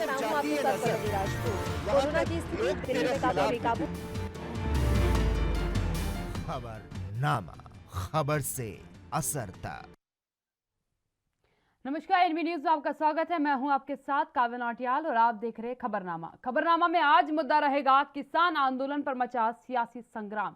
मैं हूं आपके साथ पल्लवी राजपूत। कोरोना की स्थिति दिल्ली में काफी बेकाबू। खबरनामा, खबर से असर तक। नमस्कार, एनबी न्यूज में आपका स्वागत है। मैं हूं आपके साथ काव्य नाटियाल और आप देख रहे हैं खबरनामा। खबरनामा में आज मुद्दा रहेगा किसान आंदोलन पर मचा सियासी संग्राम।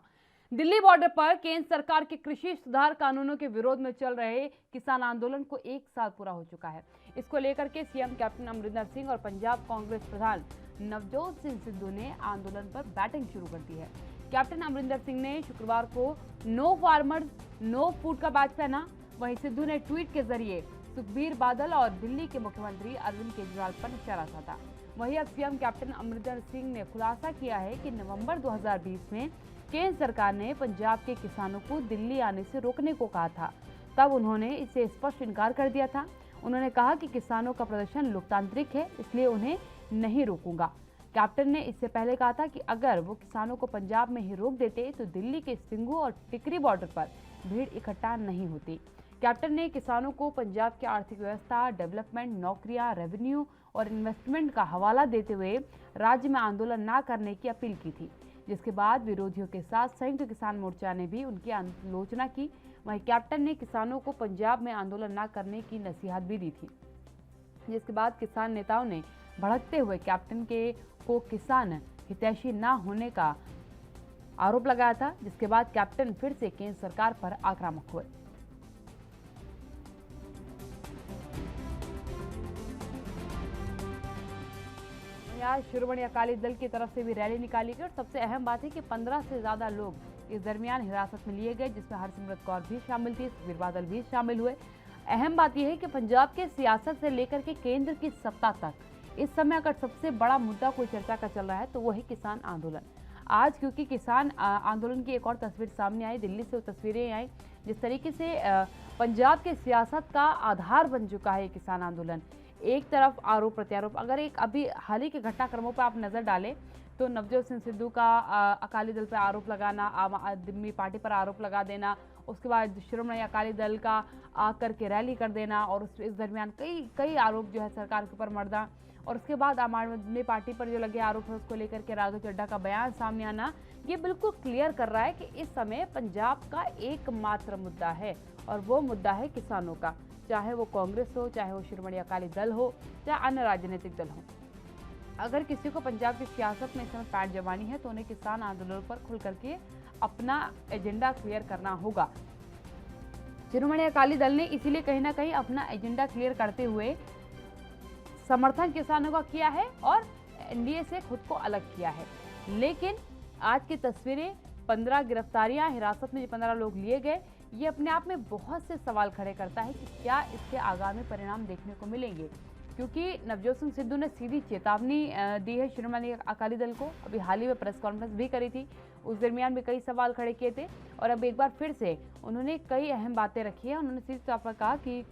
दिल्ली बॉर्डर पर केंद्र सरकार के कृषि सुधार कानूनों के विरोध में चल रहे किसान आंदोलन को 1 साल पूरा हो चुका है। इसको लेकर के सीएम कैप्टन अमरिंदर सिंह और पंजाब कांग्रेस प्रधान नवजोत सिंह सिद्धू ने आंदोलन पर बैटिंग शुरू कर दी है। कैप्टन अमरिंदर सिंह ने शुक्रवार को नो फार्मर्स नो फूड का बैच पहना। वहीं सिद्धू ने ट्वीट के जरिए सुखबीर बादल और दिल्ली के मुख्यमंत्री अरविंद केजरीवाल पर निशाना साधा। वहीं अब सीएम कैप्टन अमरिंदर सिंह ने खुलासा किया है कि नवंबर 2020 में केंद्र सरकार ने पंजाब के किसानों को दिल्ली आने से रोकने को कहा था। तब उन्होंने इससे स्पष्ट इनकार कर दिया था। उन्होंने कहा कि किसानों का प्रदर्शन लोकतांत्रिक है, इसलिए उन्हें नहीं रोकूंगा। कैप्टन ने इससे पहले कहा था कि अगर वो किसानों को पंजाब में ही रोक देते तो दिल्ली के सिंघू और टिकरी बॉर्डर पर भीड़ इकट्ठा नहीं होती। कैप्टन ने किसानों को पंजाब की आर्थिक व्यवस्था, डेवलपमेंट, नौकरियां, रेवेन्यू और इन्वेस्टमेंट का हवाला देते हुए राज्य में आंदोलन न करने की अपील की थी, जिसके बाद विरोधियों के साथ संयुक्त किसान मोर्चा ने भी उनकी आलोचना की। वहीं कैप्टन ने किसानों को पंजाब में आंदोलन न करने की नसीहत भी दी थी, जिसके बाद किसान नेताओं ने भड़कते हुए कैप्टन को किसान हितैषी न होने का आरोप लगाया था, जिसके बाद कैप्टन फिर से केंद्र सरकार पर आक्रामक हुए। आज शिरोमणि अकाली दल की तरफ से भी रैली निकाली गई और सबसे अहम बात है कि 15 से ज्यादा लोग इस दरमियान हिरासत में लिए गए, जिसमें हरसिमरत कौर भी शामिल थी, सुखबीर बादल भी शामिल हुए। अहम बात यह है कि पंजाब के सियासत से लेकर के केंद्र की सत्ता तक इस समय अगर सबसे बड़ा मुद्दा कोई चर्चा का चल रहा है तो वो है किसान आंदोलन। आज क्योंकि किसान आंदोलन की एक और तस्वीर सामने आई, दिल्ली से वो तस्वीरें आई जिस तरीके से पंजाब के सियासत का आधार बन चुका है किसान आंदोलन। एक तरफ आरोप प्रत्यारोप, अगर एक अभी हाल ही के घटनाक्रमों पर आप नजर डालें तो नवजोत सिंह सिद्धू का अकाली दल पर आरोप लगाना, आम आदमी पार्टी पर आरोप लगा देना, उसके बाद शिरोमणि अकाली दल का आकर के रैली कर देना और इस दरमियान कई आरोप जो है सरकार के ऊपर मरना, और उसके बाद आम आदमी पार्टी पर जो लगे आरोप है उसको लेकर के राघव चड्ढा का बयान सामने आना, ये बिल्कुल क्लियर कर रहा है कि इस समय पंजाब का एकमात्र मुद्दा है और वो मुद्दा है किसानों का, चाहे वो कांग्रेस हो, चाहे वो शिरोमणि अकाली दल हो, चाहे अन्य राजनीतिक दल हो। अगर किसी को पंजाब की सियासत में इस समय पैठ जमानी है तो उन्हें किसान आंदोलन पर खुल करके अपना एजेंडा क्लियर करना होगा। शिरोमणि अकाली दल ने इसीलिए कहीं ना कहीं अपना एजेंडा क्लियर करते हुए समर्थन किसानों का किया है और एनडीए से खुद को अलग किया है। लेकिन आज की तस्वीरें, 15 गिरफ्तारियां, हिरासत में 15 लोग लिए गए, ये अपने आप में बहुत से सवाल खड़े करता है कि क्या इसके आगामी परिणाम देखने को मिलेंगे, क्योंकि नवजोत सिंह सिद्धू ने सीधी चेतावनी दी है शिरोमणि अकाली दल को। अभी हाल ही में प्रेस कॉन्फ्रेंस भी करी थी, उस दरमियान भी कई सवाल खड़े किए थे और अब एक बार फिर से उन्होंने कई अहम बातें रखी है। उन्होंने सीधे तौर पर कहा कि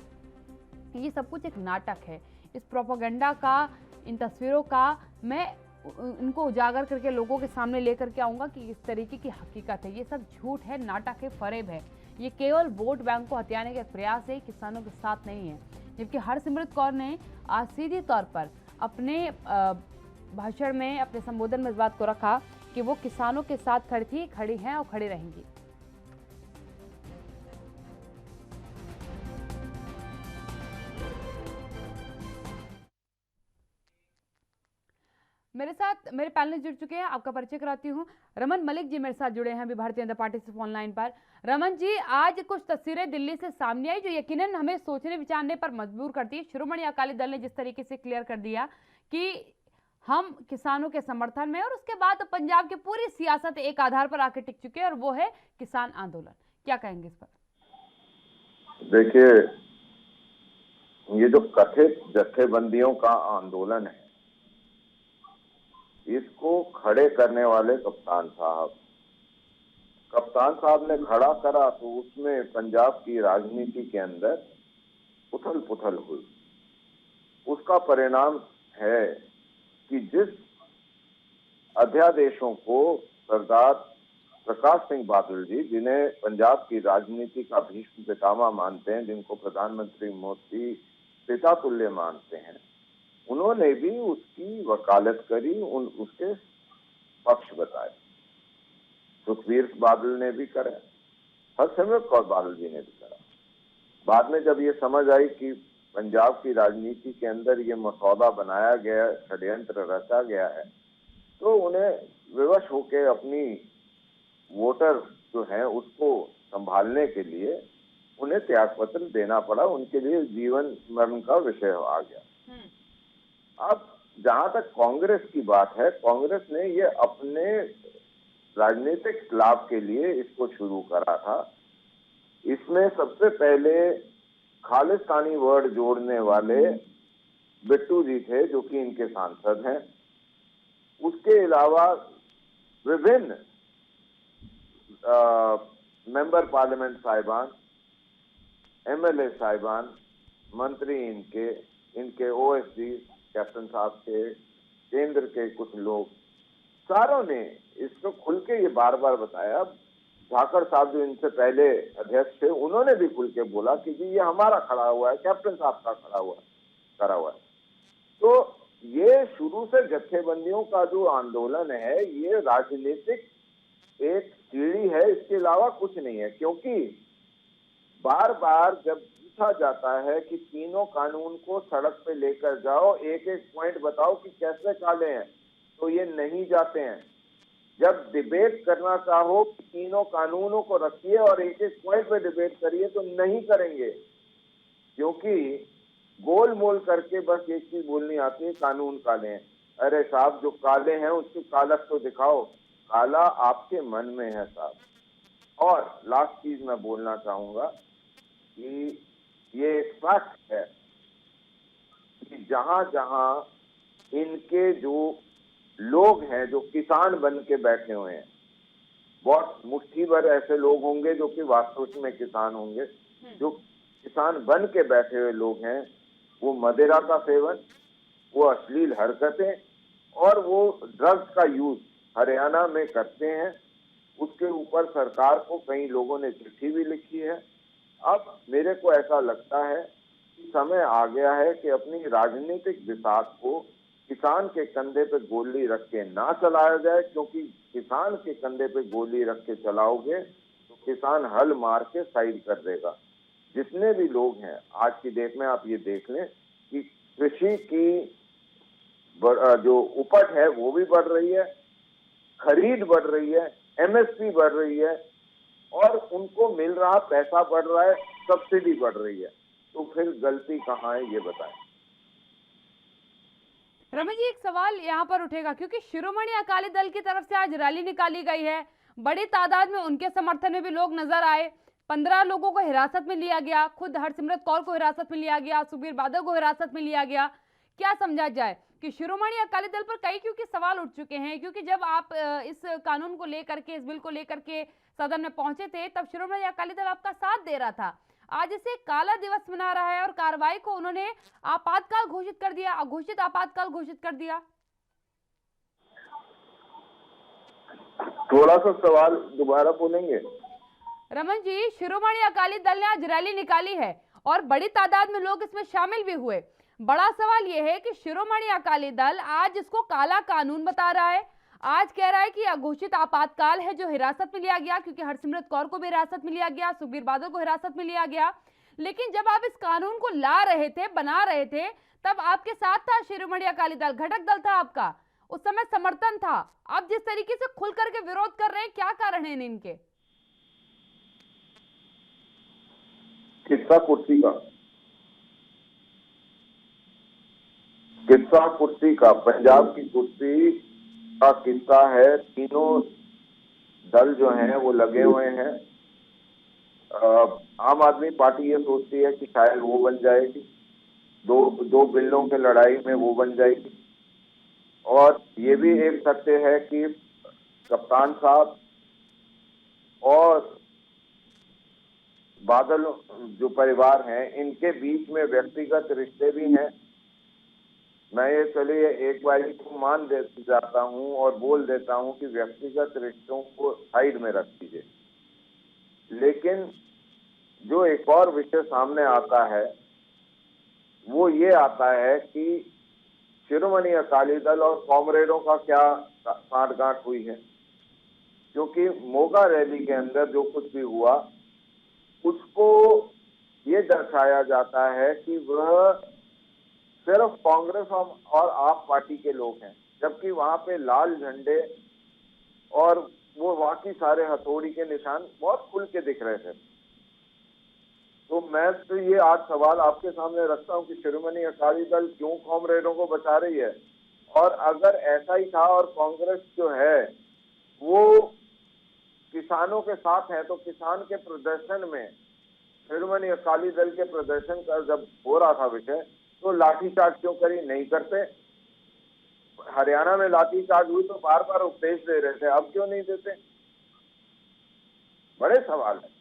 ये सब कुछ एक नाटक है, इस प्रोपेगेंडा का, इन तस्वीरों का मैं इनको उजागर करके लोगों के सामने लेकर के आऊँगा कि इस तरीके की हकीकत है, ये सब झूठ है, नाटक है, फरेब है, ये केवल वोट बैंक को हथियाने का प्रयास है, किसानों के साथ नहीं है। जबकि हरसिमरत कौर ने आज सीधी तौर पर अपने भाषण में, अपने संबोधन में इस बात को रखा कि वो किसानों के साथ खड़ी थी, खड़ी हैं और खड़ी रहेंगी। मेरे साथ मेरे पैनल जुड़ चुके हैं, आपका परिचय कराती हूँ। रमन मलिक जी मेरे साथ जुड़े हैं अभी भारतीय जनता पार्टी से फोन लाइन पर। रमन जी, आज कुछ तस्वीरें दिल्ली से सामने आई जो यकीनन हमें सोचने विचारने पर मजबूर करती है। शिरोमणि अकाली दल ने जिस तरीके से क्लियर कर दिया कि हम किसानों के समर्थन में, और उसके बाद पंजाब की पूरी सियासत एक आधार पर आके टिक चुकी है और वो है किसान आंदोलन। क्या कहेंगे इस पर? देखिए, ये जो कथित जत्थेबंदियों का आंदोलन है, इसको खड़े करने वाले कप्तान साहब ने खड़ा करा तो उसमें पंजाब की राजनीति के अंदर उथल पुथल हुई। उसका परिणाम है कि जिस अध्यादेशों को सरदार प्रकाश सिंह बादल जी, जिन्हें पंजाब की राजनीति का भीष्म पितामह मानते हैं, जिनको प्रधानमंत्री मोदी पिता तुल्य मानते हैं, उन्होंने भी उसकी वकालत करी, उसके पक्ष बताए। सुखबीर बादल ने भी करा, हरसिमरत कौर बादल जी ने भी करा। बाद में जब ये समझ आई कि पंजाब की राजनीति के अंदर ये मसौदा बनाया गया, षड्यंत्र रचा गया है, तो उन्हें विवश होकर अपनी वोटर जो है उसको संभालने के लिए उन्हें त्यागपत्र देना पड़ा। उनके लिए जीवन मरण का विषय आ गया। अब जहां तक कांग्रेस की बात है, कांग्रेस ने ये अपने राजनीतिक लाभ के लिए इसको शुरू करा था। इसमें सबसे पहले खालिस्तानी वर्ड जोड़ने वाले बिट्टू जी थे, जो कि इनके सांसद हैं। उसके अलावा विभिन्न मेंबर पार्लियामेंट साहिबान, एमएलए साहिबान, मंत्री इनके ओएसडी कैप्टन साहब के, केंद्र के कुछ लोग, सारों ने इसको खुल के ये बार बार बताया। झाकड़ साहब जो इनसे पहले अध्यक्ष थे, उन्होंने भी खुल के बोला कि जी ये हमारा खड़ा हुआ है, कैप्टन साहब का करा हुआ है। तो ये शुरू से जत्थेबंदियों का जो आंदोलन है, ये राजनीतिक एक सीढ़ी है, इसके अलावा कुछ नहीं है। क्योंकि बार बार जब पूछा जाता है कि तीनों कानून को सड़क पे लेकर जाओ, एक एक पॉइंट बताओ कि कैसे काले हैं, तो ये नहीं जाते हैं। जब डिबेट करना चाहो, तीनों कानूनों को रखिए और एक एक पॉइंट पे डिबेट करिए, तो नहीं करेंगे। क्योंकि गोल मोल करके बस एक चीज बोलनी आती है, कानून काले हैं। अरे साहब, जो काले हैं उसकी कालक तो दिखाओ। काला आपके मन में है साहब। और लास्ट चीज मैं बोलना चाहूंगा कि ये एक फैक्ट है कि जहां जहां इनके जो लोग हैं, जो किसान बन के बैठे हुए हैं, बहुत मुट्ठी भर ऐसे लोग होंगे जो कि वास्तव में किसान होंगे। जो किसान बन के बैठे हुए लोग हैं, वो मदिरा का सेवन, वो अश्लील हरकतें और वो ड्रग्स का यूज हरियाणा में करते हैं। उसके ऊपर सरकार को कई लोगों ने चिट्ठी भी लिखी है। अब मेरे को ऐसा लगता है कि समय आ गया है कि अपनी राजनीतिक बिसात को किसान के कंधे पे गोली रख के ना चलाया जाए। क्योंकि किसान के कंधे पे गोली रख के चलाओगे तो किसान हल मार के साइड कर देगा। जितने भी लोग हैं आज की डेट में, आप ये देख लें कि कृषि की जो उपज है वो भी बढ़ रही है, खरीद बढ़ रही है, एमएसपी बढ़ रही है और उनको मिल रहा पैसा बढ़ रहा है, सब्सिडी बढ़ रही है। तो फिर गलती कहाँ है, ये बताएं। रमन जी, एक सवाल यहाँ पर उठेगा, क्योंकि शिरोमणि अकाली दल की तरफ से आज रैली निकाली गई है, बड़ी तादाद में उनके समर्थन में भी लोग नजर आए। 15 लोगों को हिरासत में लिया गया, खुद हरसिमरत कौर को हिरासत में लिया गया, सुखबीर बादल को हिरासत में लिया गया। क्या समझा जाए कि शिरोमणि अकाली दल पर कई क्योंकि सवाल उठ चुके हैं? क्योंकि जब आप इस कानून को लेकर के, इस बिल को लेकर के सदन में पहुंचे थे, तब शिरोमणि अकाली दल आपका साथ दे रहा था। आज इसे काला दिवस मना रहा है और कार्रवाई को उन्होंने आपातकाल घोषित कर दिया, अघोषित आपातकाल घोषित कर दिया। थोड़ा सा सवाल दोबारा बोलेंगे? रमन जी, शिरोमणि अकाली दल ने आज रैली निकाली है और बड़ी तादाद में लोग इसमें शामिल भी हुए। बड़ा सवाल यह है कि शिरोमणि अकाली दल आज इसको काला कानून बता रहा है, आज कह रहा है कि अघोषित आपातकाल है जो हिरासत में लिया गया, क्योंकि हरसिमरत कौर को भी हिरासत में लिया गया, सुखबीर बादल को हिरासत में लिया गया। लेकिन जब आप इस कानून को ला रहे थे, बना रहे थे, तब आपके साथ था शिरोमणि अकाली दल, घटक दल था आपका, उस समय समर्थन था। आप जिस तरीके से खुल करके विरोध कर रहे हैं, क्या कारण है इनके? किस्सा कुर्सी का पंजाब की कुर्सी का किस्सा है। तीनों दल जो हैं वो लगे हुए हैं। आम आदमी पार्टी ये सोचती है कि शायद वो बन जाएगी, दो बिलों के लड़ाई में वो बन जाएगी। और ये भी एक सत्य है कि कप्तान साहब और बादल जो परिवार हैं, इनके बीच में व्यक्तिगत रिश्ते भी हैं। मैं ये चलिए एक बार को मान दे जाता हूं और बोल देता हूं कि व्यक्तिगत रिश्तों को साइड में रख दीजिए। लेकिन जो एक और विषय सामने आता है वो ये आता है कि शिरोमणि अकाली दल और कॉमरेडों का क्या साठगांठ हुई है, क्योंकि मोगा रैली के अंदर जो कुछ भी हुआ उसको ये दर्शाया जाता है कि वह सिर्फ कांग्रेस और आप पार्टी के लोग हैं, जबकि वहां पे लाल झंडे और वो बाकी सारे हथौड़ी के निशान बहुत खुल के दिख रहे थे। तो मैं तो ये आज सवाल आपके सामने रखता हूँ कि शिरोमणि अकाली दल क्यों कॉमरेडों को बचा रही है, और अगर ऐसा ही था और कांग्रेस जो है वो किसानों के साथ है, तो किसान के प्रदर्शन में शिरोमणि अकाली दल के प्रदर्शन का जब हो रहा था विषय, तो लाठीचार्ज क्यों करी? नहीं करते। हरियाणा में लाठीचार्ज हुई तो बार बार उपदेश दे रहे थे, अब क्यों नहीं देते? बड़े सवाल है।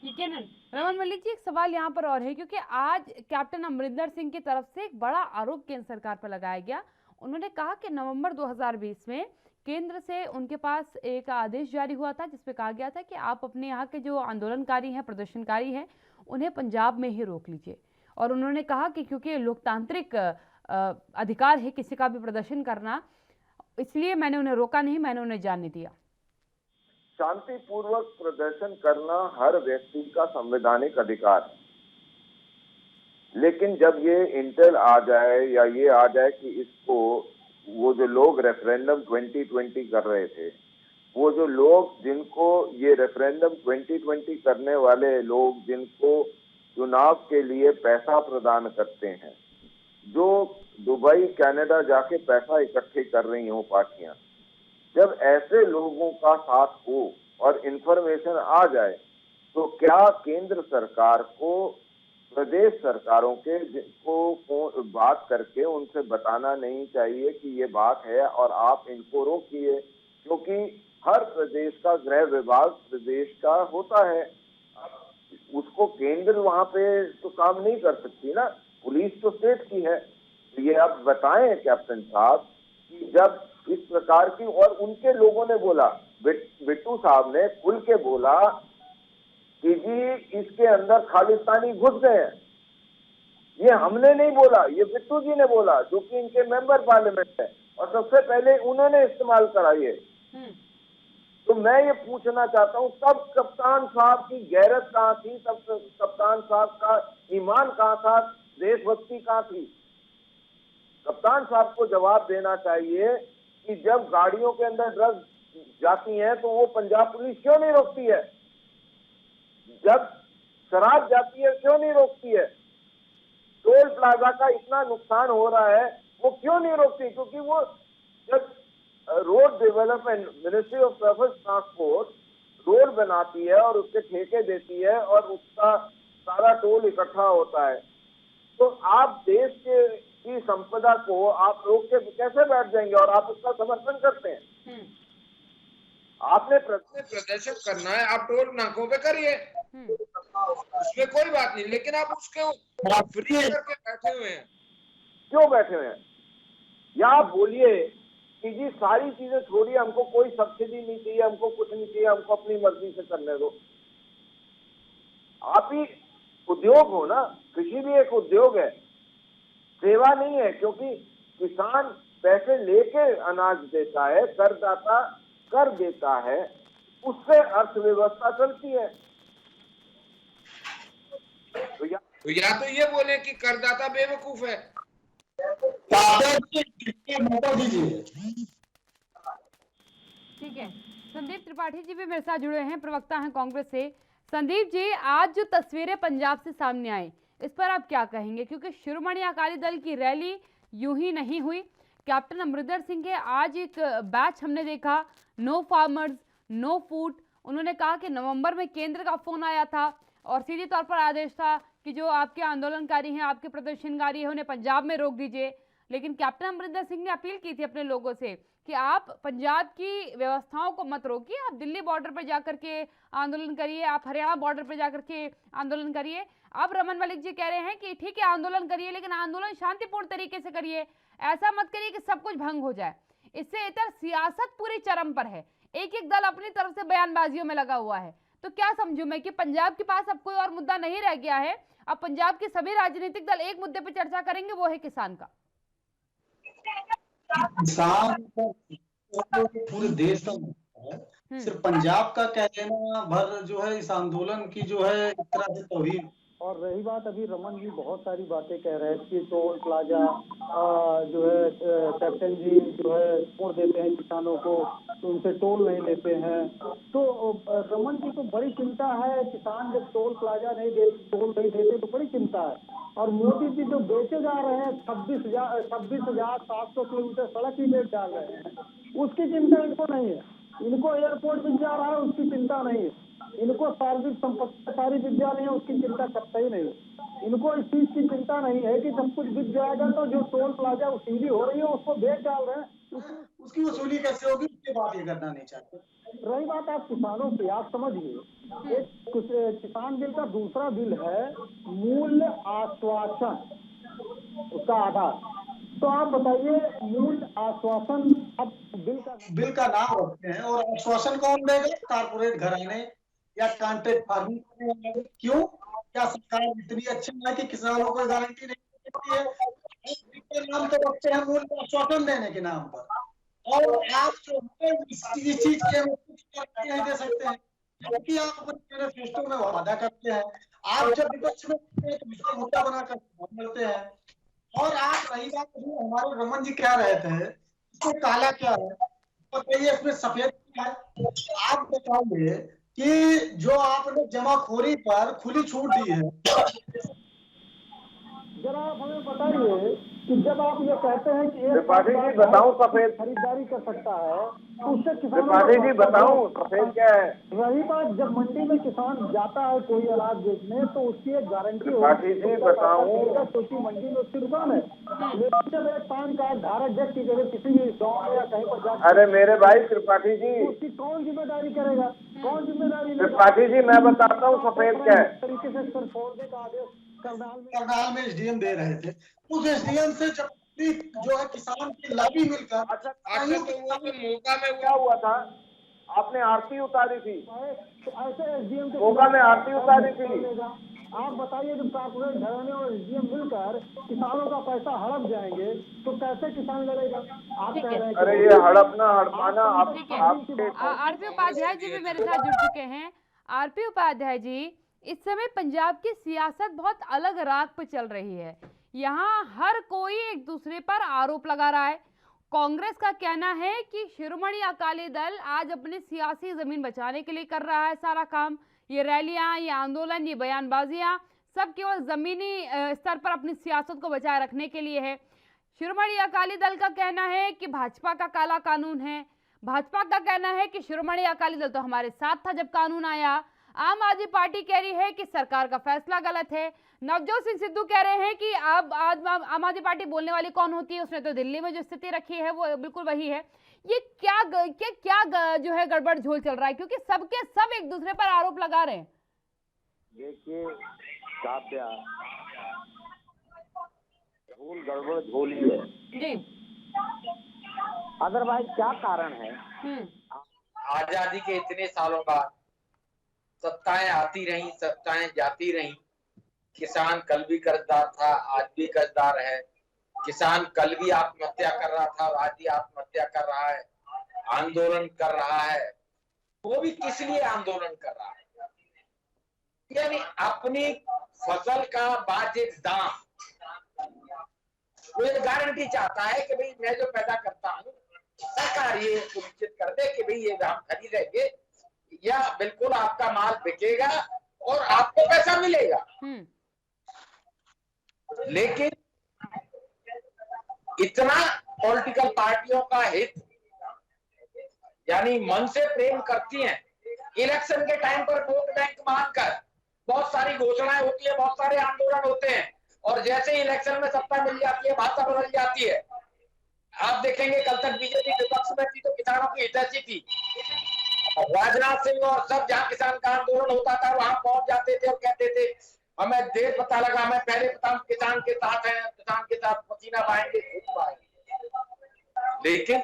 ठीक है ना रमन मलिक जी, एक सवाल यहाँ पर और है, क्योंकि आज कैप्टन अमरिंदर सिंह की तरफ से एक बड़ा आरोप केंद्र सरकार पर लगाया गया। उन्होंने कहा कि नवंबर 2020 में केंद्र से उनके पास एक आदेश जारी हुआ था जिसमें कहा गया था कि आप अपने यहाँ के जो आंदोलनकारी हैं, प्रदर्शनकारी हैं, उन्हें पंजाब में ही रोक लीजिए। और उन्होंने कहा कि क्योंकि लोकतांत्रिक अधिकार है किसी का भी प्रदर्शन करना, इसलिए मैंने उन्हें रोका नहीं, मैंने उन्हें जाने दिया। शांतिपूर्वक प्रदर्शन करना हर व्यक्ति का संवैधानिक अधिकार है, लेकिन जब ये इंटेल आ जाए या ये आ जाए कि इसको वो जो लोग रेफरेंडम 2020 कर रहे थे, वो जो लोग जिनको ये रेफरेंडम 2020 करने वाले लोग जिनको चुनाव के लिए पैसा प्रदान करते हैं, जो दुबई कनाडा जाके पैसा इकट्ठे कर रही हो पार्टियां, जब ऐसे लोगों का साथ हो और इंफॉर्मेशन आ जाए, तो क्या केंद्र सरकार को प्रदेश सरकारों के जिनको बात करके उनसे बताना नहीं चाहिए कि ये बात है और आप इनको रोकिए? क्योंकि हर प्रदेश का गृह विभाग प्रदेश का होता है, उसको केंद्र वहां पे तो काम नहीं कर सकती ना, पुलिस तो स्टेट की है। ये आप बताएं कैप्टन साहब कि जब इस प्रकार की, और उनके लोगों ने बोला, बिट्टू साहब ने खुल के बोला कि जी इसके अंदर खालिस्तानी घुस गए हैं। ये हमने नहीं बोला, ये बिट्टू जी ने बोला, जो कि इनके मेंबर पार्लियामेंट है, और सबसे पहले उन्होंने इस्तेमाल करा ये। तो मैं ये पूछना चाहता हूँ, तब कप्तान साहब की गैरत कहाँ थी? तब कप्तान साहब का ईमान कहाँ था? देशभक्ति कहाँ थी? कप्तान साहब को जवाब देना चाहिए कि जब गाड़ियों के अंदर ड्रग्स जाती हैं तो वो पंजाब पुलिस क्यों नहीं रोकती है? जब शराब जाती है क्यों नहीं रोकती है? टोल प्लाजा का इतना नुकसान हो रहा है, वो क्यों नहीं रोकती? क्योंकि वो जब road development ministry of service transport road बनाती है और उसके ठेके देती है और उसका सारा टोल इकट्ठा होता है, तो आप देश के की संपदा को आप रोक के कैसे बैठ जाएंगे? और आप उसका समर्थन करते हैं। आपने प्रदर्शन करना है, आप टोल नाकों पे करिए, उसमें कोई बात नहीं, लेकिन आप उसके फ्री करके बैठे हुए हैं। क्यों बैठे हुए हैं? या आप बोलिए कि जी सारी चीजें छोड़िए, हमको कोई सब्सिडी नहीं चाहिए, हमको कुछ नहीं चाहिए, हमको अपनी मर्जी से करने दो। आप ही उद्योग हो ना, कृषि भी एक उद्योग है, सेवा नहीं है, क्योंकि किसान पैसे लेके अनाज देता है, करदाता कर देता है, उससे अर्थव्यवस्था चलती है। तो या तो ये बोले कि करदाता बेवकूफ है। ठीक है, संदीप त्रिपाठी जी भी मेरे साथ जुड़े हैं, प्रवक्ता हैं कांग्रेस से। संदीप जी, आज जो तस्वीरें पंजाब से सामने आई, इस पर आप क्या कहेंगे? क्योंकि शिरोमणि अकाली दल की रैली यूं ही नहीं हुई। कैप्टन अमरिंदर सिंह के आज एक बैच हमने देखा, नो फार्मर्स नो फूड। उन्होंने कहा कि नवंबर में केंद्र का फोन आया था और सीधे तौर पर आदेश था कि जो आपके आंदोलनकारी हैं, आपके प्रदर्शनकारी हैं, उन्हें पंजाब में रोक दीजिए। लेकिन कैप्टन अमरिंदर सिंह ने अपील की थी अपने लोगों से कि आप पंजाब की व्यवस्थाओं को मत रोकिए, आप दिल्ली बॉर्डर पर जाकर के आंदोलन करिए, आप हरियाणा बॉर्डर पर जाकर के आंदोलन करिए। अब रमन मलिक जी कह रहे हैं कि ठीक है आंदोलन करिए, लेकिन आंदोलन शांतिपूर्ण तरीके से करिए, ऐसा मत करिए कि सब कुछ भंग हो जाए। इससे इतर सियासत पूरी चरम पर है, एक एक दल अपनी तरफ से बयानबाजियों में लगा हुआ है। तो क्या समझूं मैं कि पंजाब के पास अब कोई और मुद्दा नहीं रह गया है, अब पंजाब के सभी राजनीतिक दल एक मुद्दे पर चर्चा करेंगे, वो है किसान का। किसान पूरे देश का मुद्दा है, सिर्फ पंजाब का कह देना भर जो है इस आंदोलन की जो है एक तरह से तौहीन। और रही बात, अभी रमन जी बहुत सारी बातें कह रहे हैं कि टोल प्लाजा जो है कैप्टन जी जो है छोड़ देते हैं किसानों को, तो उनसे टोल नहीं लेते हैं। तो रमन जी को बड़ी चिंता है, किसान जब टोल प्लाजा नहीं दे, टोल नहीं देते तो बड़ी चिंता है। और मोदी जी जो बेचे जा रहे हैं 26,700 किलोमीटर सड़क ही बेच डाल रहे हैं, उसकी चिंता इनको नहीं है। इनको एयरपोर्ट मिल जा रहा है, उसकी चिंता नहीं है। इनको सार्वजनिक संपत्ति सारी बिक जा रही है, उसकी चिंता करता ही नहीं। इनको इस चीज की चिंता नहीं है कि सब कुछ बिक जाएगा तो जो टोल प्लाजा वसूली हो रही है उसको बेच डाल रहे हैं, उसकी वसूली कैसे होगी, उसके बाद ये करना नहीं चाहते। रही बात आप किसानों की, आप समझिए एक किसान बिल का दूसरा बिल है मूल्य आश्वासन, उसका आधार। तो आप बताइए मूल्य आश्वासन, अब बिल का नाम रखते हैं और आश्वासन कौन देगा, कारपोरेट घराने या कॉन्ट्रैक्ट फार्मिंग करने वाले। क्यों? क्या सरकार इतनी अच्छी है कि किसानों को गारंटी नहीं देती है? नाम तो रखते हैं मूल्य आश्वासन देने के नाम पर, और आप जो इस चीज के कुछ नहीं दे सकते हैं, क्योंकि आप अपने मैनिफेस्टो में वादा करते हैं। आप जब विपक्ष में तो इसको मुद्दा बनाकर मिलते हैं। और आप रही बात हमारे रमन जी कह रहे थे इसको काला क्या है, बताइए इसमें सफेद क्या है। आप बताइए कि जो आपने जमाखोरी पर खुली छूट दी है, जरा आप हमें बताइए कि जब आप ये कहते हैं कि त्रिपाठी जी बताऊं सफेद खरीदारी कर सकता है तो उससे त्रिपाठी जी बताऊं सफेद क्या है। रही बात, जब मंडी में किसान जाता है कोई अनाज बेचने तो उसकी एक गारंटी त्रिपाठी जी बताऊं, क्योंकि मंडी में उसकी दुकान है। लेकिन जब एक पान कार्ड धारक व्यक्ति जगह किसी भी गाँव में या कहीं पर जाता, अरे मेरे भाई त्रिपाठी जी, उसकी कौन जिम्मेदारी करेगा, कौन जिम्मेदारी? त्रिपाठी जी मैं बताता हूँ सफेद क्या है। तरीके से सर फोड़ने का आदेश करनाल में एसडीएम दे रहे थे, उस एसडीएम से जब जो है किसान की लॉबी मिलकर अच्छा तो मौका में क्या हुआ था, आपने आरती उतारी थी, ऐसे एसडीएम के मौका में आरती उतारी थी। आप बताइए जब कारपोरेट घराने और एसडीएम मिलकर किसानों का पैसा हड़प जाएंगे तो कैसे किसान लड़ेगा? आप कह रहे हैं अरे ये हड़पना हड़पाना आप आरपी उपाध्याय जी भी मेरे साथ जुड़ चुके हैं। आरपी उपाध्याय जी, इस समय पंजाब की सियासत बहुत अलग राग पर चल रही है। यहाँ हर कोई एक दूसरे पर आरोप लगा रहा है। कांग्रेस का कहना है कि शिरोमणि अकाली दल आज अपनी सियासी जमीन बचाने के लिए कर रहा है सारा काम। ये रैलियां, ये आंदोलन, ये बयानबाजियां सब केवल जमीनी स्तर पर अपनी सियासत को बचाए रखने के लिए है। शिरोमणि अकाली दल का कहना है कि भाजपा का काला कानून है। भाजपा का कहना है कि शिरोमणि अकाली दल तो हमारे साथ था जब कानून आया। आम आदमी पार्टी कह रही है कि सरकार का फैसला गलत है। नवजोत सिंह सिद्धू कह रहे हैं कि अब आम आदमी पार्टी बोलने वाली कौन होती है, उसने तो दिल्ली में जो स्थिति रखी है वो बिल्कुल वही है। ये क्या जो है गड़बड़ झोल चल रहा है, क्योंकि सबके सब एक दूसरे पर आरोप लगा रहे हैं। देखिए काव्या, झोल गड़बड़ झोल ही है जी। अदरवाइज क्या कारण है? आजादी के इतने सालों बाद सत्ताएं आती रही, सत्ताएं जाती रही। किसान कल भी कर्जदार था, आज भी कर्जदार है। किसान कल भी आत्महत्या कर रहा था, आज भी आत्महत्या कर रहा है, आंदोलन कर रहा है। वो भी किस लिए आंदोलन कर रहा है? यानी अपनी फसल का वाजिब दाम, वो ये गारंटी चाहता है कि भाई मैं जो पैदा करता हूँ सरकार ये सुनिश्चित कर दे कि भाई ये हम खरीदेंगे या बिल्कुल आपका माल बिकेगा और आपको पैसा मिलेगा। लेकिन इतना पॉलिटिकल पार्टियों का हित, यानी मन से प्रेम करती हैं, इलेक्शन के टाइम पर वोट बैंक मानकर बहुत सारी घोषणाएं होती है, बहुत सारे आंदोलन होते हैं, और जैसे ही इलेक्शन में सत्ता मिल जाती है भाषा बदल जाती है। आप देखेंगे कल तक बीजेपी विपक्ष में थी तो किसानों की हितैषी थी। राजनाथ सिंह और सब जहां किसान का आंदोलन होता था वहां पहुंच जाते थे और कहते थे हमें देर पता लगा, हमें पहले पता, किसान के साथ हैं, किसान के साथ पसीना बहाएंगे, खूब बहाएंगे। लेकिन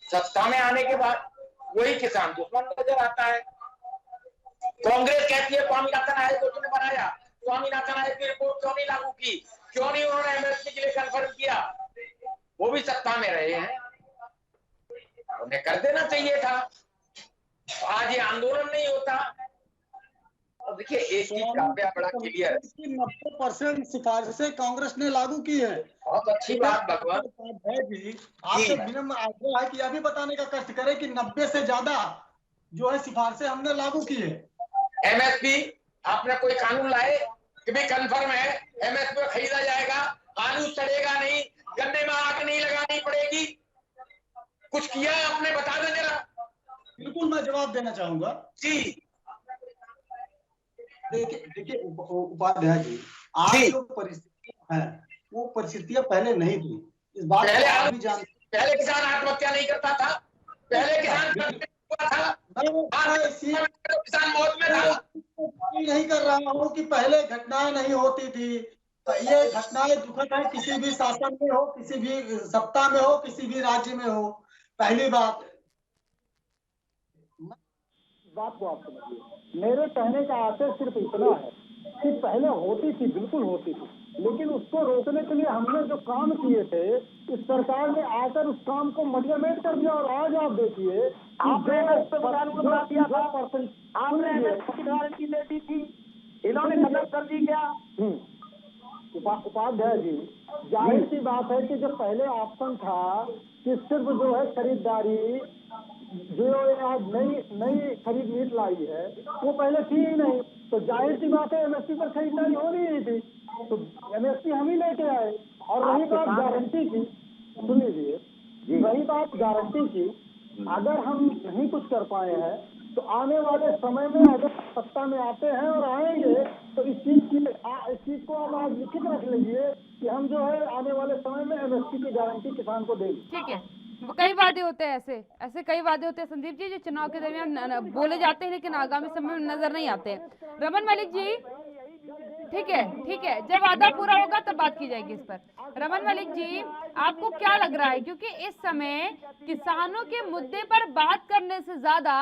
सत्ता में आने के बाद वही किसान दुश्मन नजर आता है। कांग्रेस कहती है स्वामीनाथन आयोग को तुमने बनाया, स्वामीनाथन आयोग की रिपोर्ट क्यों नहीं लागू की, क्यों नहीं उन्होंने एमएसपी के लिए कन्फर्म किया? वो भी सत्ता में रहे हैं, उन्हें कर देना चाहिए था। आज ये आंदोलन नहीं होता। और देखिए एक चीज काव्या बड़ा क्लियर है, 90% सिफारिशें कांग्रेस ने लागू की है। बहुत अच्छी बात भगवान जी, आपसे विनम्र आग्रह है कि अभी बताने का कष्ट करें कि 90 से ज्यादा जो है सिफारिशें हमने लागू की है। एमएसपी आपने कोई कानून लाए कि भाई कन्फर्म है एमएसपी में खरीदा जाएगा, आलू सड़ेगा नहीं, गन्ने में आग नहीं लगानी पड़ेगी, कुछ किया आपने? बता दें जरा। बिल्कुल मैं जवाब देना चाहूंगा जी। देखिए उपाध्याय जी, आज जो परिस्थितियां हैं वो परिस्थितियां पहले नहीं थी। इस बात को आप भी जानते हैं। पहले किसान आत्महत्या नहीं करता था, पहले किसान हुआ था, किसान मौत में था। नहीं कर रहा हूँ कि पहले घटनाएं नहीं होती थी, तो ये घटनाएं दुखद है, किसी भी शासन में हो, किसी भी सत्ता में हो, किसी भी राज्य में हो। पहली बात को आप समझिए, मेरे कहने का आशय सिर्फ इतना है कि पहले होती थी, बिल्कुल होती थी, लेकिन उसको रोकने के लिए हमने जो काम किए थे, इस सरकार ने आकर उस काम को मडियामेट कर दिया। और आज आप देखिए, आपने गारंटी दे दी थी, इन्होंने मदद कर दी क्या? उपाध्याय जी, जाहिर सी बात है कि जो पहले ऑप्शन था कि सिर्फ जो है खरीदारी, जो आज नई खरीद नीति लाई है वो पहले थी ही नहीं, तो जाहिर सी बात है एमएसपी पर खरीदारी हो नहीं थी, तो एमएसपी हम ही लेके आए। और रही बात गारंटी की, सुन लीजिए, रही बात गारंटी की, अगर हम नहीं कुछ कर पाए हैं तो आने वाले समय में अगर सत्ता में आते हैं और आएंगे तो इस चीज को हम आज लिखित रख लीजिए कि हम जो है आने वाले समय में एमएसपी की गारंटी किसान को देंगे। ठीक है, कई वादे होते हैं, ऐसे कई वादे होते हैं संदीप जी, जो चुनाव के दरमियान बोले जाते हैं लेकिन आगामी समय में नजर नहीं आते हैं। रमन मलिक जी, ठीक है, जब वादा पूरा होगा तब बात की जाएगी इस पर। रमन मलिक जी, आपको क्या लग रहा है, क्योंकि इस समय किसानों के मुद्दे पर बात करने से ज्यादा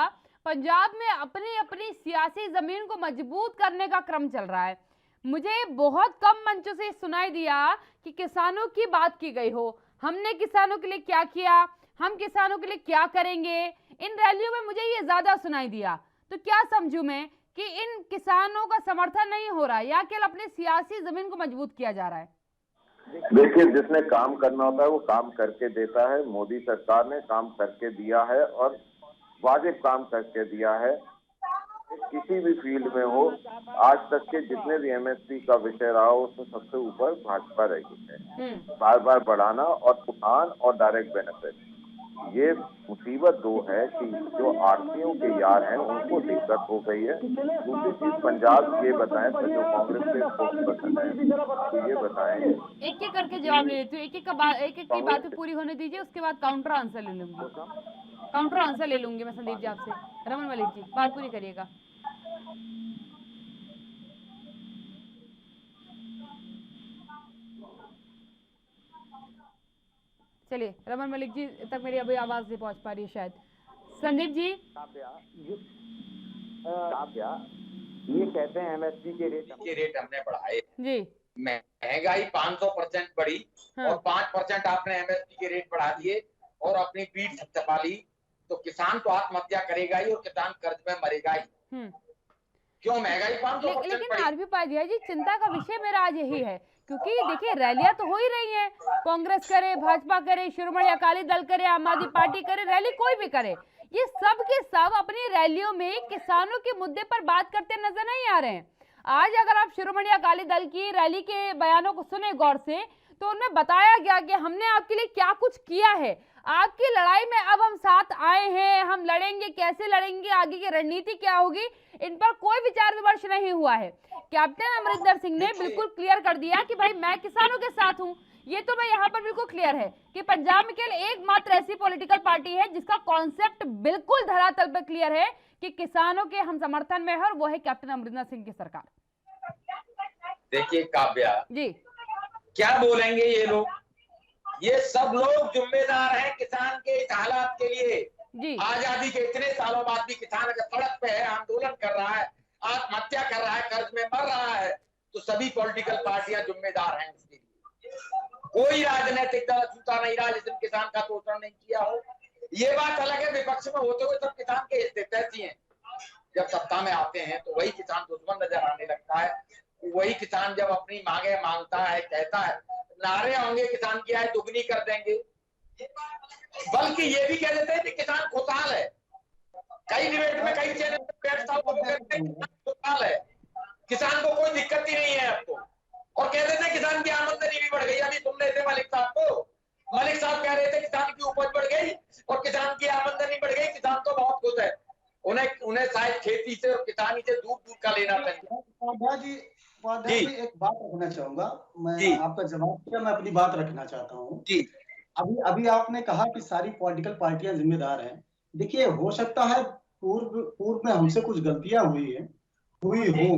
पंजाब में अपनी सियासी जमीन को मजबूत करने का क्रम चल रहा है। मुझे बहुत कम मंचों से सुनाई दिया कि किसानों की बात की गई हो, हमने किसानों के लिए क्या किया, हम किसानों के लिए क्या करेंगे। इन रैलियों में मुझे ये ज्यादा सुनाई दिया। तो क्या समझूं मैं कि इन किसानों का समर्थन नहीं हो रहा है या केवल अपनी सियासी जमीन को मजबूत किया जा रहा है? देखिए, जिसने काम करना होता है वो काम करके देता है। मोदी सरकार ने काम करके दिया है और वाजिब काम करके दिया है। किसी भी फील्ड में हो, आज तक के जितने भी एमएसपी का विषय रहा उसमें सबसे ऊपर भाजपा रही है। बार बार बढ़ाना और उठान और डायरेक्ट बेनिफिट, ये मुसीबत दो है कि जो आरतीयों के यार हैं उनको दिक्कत हो गई है। दूसरी चीज पंजाब, ये बताएं तो जो कांग्रेस के स्पोक्सपर्सन है तो ये बताएं। एक करके जवाब ले लेती हूँ, एक की बात पूरी होने दीजिए, उसके बाद काउंटर आंसर ले लूंगी मैं संदीप जी आपसे। रमन मलिक जी, बात पूरी करिएगा। चलिए, रमन मलिक जी तक मेरी अभी आवाज नहीं पहुंच पा रही है शायद। संदीप जी, ये कहते हैं एमएसपी के रेट हमने बढ़ाए जी, महंगाई 500% बढ़ी और 5% आपने एमएसपी के रेट बढ़ा दिए और अपनी पीठ थपथपा ली, तो किसान तो आत्महत्या करेगा ही और किसान कर्ज में मरेगा ही। क्यों महंगाई 500%? लेकिन आरपी उपाध्याय जी, चिंता का विषय मेरा आज यही है, क्योंकि देखिए रैलियां तो हो ही रही हैं, कांग्रेस करे, भाजपा करे, शिरोमणि अकाली दल करे, आम आदमी पार्टी करे, रैली कोई भी करे, ये सब के सब अपनी रैलियों में किसानों के मुद्दे पर बात करते नजर नहीं आ रहे हैं। आज अगर आप शिरोमणि अकाली दल की रैली के बयानों को सुने गौर से, तो उनमें बताया गया कि हमने आपके लिए क्या कुछ किया है, आपकी लड़ाई में अब हम साथ आए हैं, हम लड़ेंगे, कैसे लड़ेंगे, आगे की रणनीति क्या होगी, इन पर कोई विचार विमर्श नहीं हुआ है। कैप्टन अमरिंदर सिंह ने बिल्कुल क्लियर कर दिया कि भाई मैं किसानों के साथ हूं। ये तो मैं यहाँ पर बिल्कुल क्लियर है कि पंजाब में केवल एकमात्र ऐसी पॉलिटिकल पार्टी है जिसका कॉन्सेप्ट बिल्कुल धरातल पर क्लियर है कि किसानों के हम समर्थन में है, और वो है कैप्टन अमरिंदर सिंह की सरकार। देखिए काव्या जी, क्या बोलेंगे ये लोग, ये सब लोग जिम्मेदार हैं किसान के इस हालात के लिए जी। आजादी के इतने सालों बाद भी किसान अगर सड़क पे है, आंदोलन कर रहा है, आत्महत्या कर रहा है, कर्ज में मर रहा है, तो सभी पॉलिटिकल पार्टियां जिम्मेदार हैं उसके लिए। कोई राजनीतिक दल छूटा नहीं रहा जिसने किसान का शोषण नहीं किया हो। ये बात अलग है, विपक्ष में होते हुए सब किसान के हित तैसी हैं, जब सत्ता में आते हैं तो वही किसान दुश्मन नजर आने लगता है। वही किसान जब अपनी मांगे मांगता है, कहता है, नारे होंगे किसान की आय दुगनी कर देंगे, बल्कि ये भी कह देते हैं कि किसान खुशहाल है। कई डिबेट में कई चैनल पे बैठता हूं तो कहते हैं किसान खुशहाल है, किसान को कोई दिक्कत ही नहीं है अब तो, और कह देते हैं किसान की आमदनी भी बढ़ गई। अभी सुन रहे थे मलिक साहब को, मलिक साहब कह रहे थे किसान की उपज बढ़ गई और किसान की आमदनी बढ़ गई, किसान तो बहुत खुश है। उन्हें शायद खेती से और किसानी से दूर दूर का लेना चाहिए। उपाध्याय जी एक बात रखना चाहूंगा मैं, आपका जवाब किया, मैं अपनी बात रखना चाहता हूँ जी। अभी आपने कहा कि सारी पॉलिटिकल पार्टियां जिम्मेदार हैं। देखिए, हो सकता है पूर्व में हमसे कुछ गलतियां हुई हो,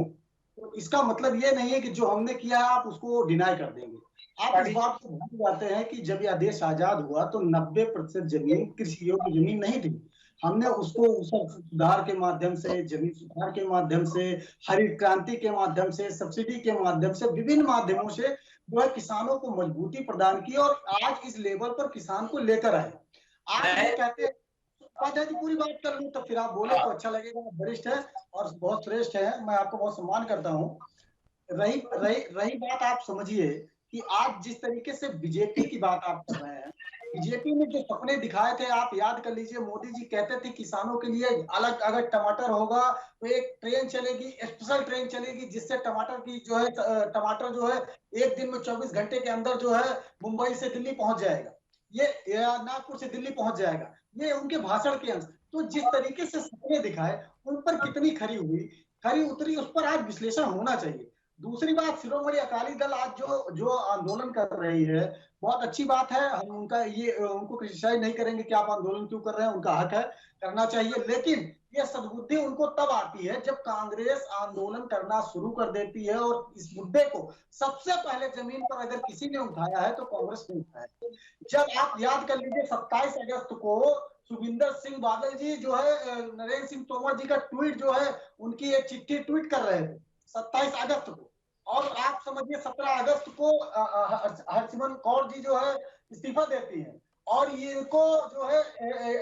तो इसका मतलब ये नहीं है कि जो हमने किया है आप उसको डिनाई कर देंगे। आप इस बात को भूल जाते हैं कि जब यह देश आजाद हुआ तो 90% जमीन कृषि योग्य जमीन नहीं थी। हमने उसको सुधार के माध्यम से, जमीन सुधार के माध्यम से, हरित क्रांति के माध्यम से, सब्सिडी के माध्यम से, विभिन्न माध्यमों से जो है किसानों को मजबूती प्रदान की और आज इस लेवल पर किसान को लेकर आए। आप ये कहते हैं, उपाध्याय जी पूरी बात कर लूं तो फिर आप बोले तो अच्छा लगेगा। वरिष्ठ है और बहुत श्रेष्ठ है, मैं आपको बहुत सम्मान करता हूँ। रही बात, आप समझिए कि आज जिस तरीके से बीजेपी की बात आप कर रहे हैं, बीजेपी ने जो सपने दिखाए थे, आप याद कर लीजिए, मोदी जी कहते थे किसानों के लिए अलग, अगर टमाटर होगा तो एक ट्रेन चलेगी, स्पेशल ट्रेन चलेगी जिससे टमाटर जो है एक दिन में 24 घंटे के अंदर जो है मुंबई से दिल्ली पहुंच जाएगा, ये नागपुर से दिल्ली पहुंच जाएगा। ये उनके भाषण के अंश। तो जिस तरीके से सपने दिखाए उन पर कितनी खरी उतरी, उस पर आज विश्लेषण होना चाहिए। दूसरी बात, शिरोमणि अकाली दल आज जो आंदोलन कर रही है, बहुत अच्छी बात है। हम उनको क्रिटिसाइज नहीं करेंगे कि आप आंदोलन क्यों कर रहे हैं, उनका हक है, करना चाहिए। लेकिन यह सद्बुद्धि उनको तब आती है जब कांग्रेस आंदोलन करना शुरू कर देती है, और इस मुद्दे को सबसे पहले जमीन पर अगर किसी ने उठाया है तो कांग्रेस ने उठाया। जब आप याद कर लीजिए 27 अगस्त को सुखविंदर सिंह बादल जी जो है नरेंद्र सिंह तोमर जी का ट्वीट जो है, उनकी एक चिट्ठी ट्वीट कर रहे थे 27 अगस्त को, और आप समझिए 17 अगस्त को हरसिमरत कौर जी जो है इस्तीफा देती हैं, और ये इनको जो है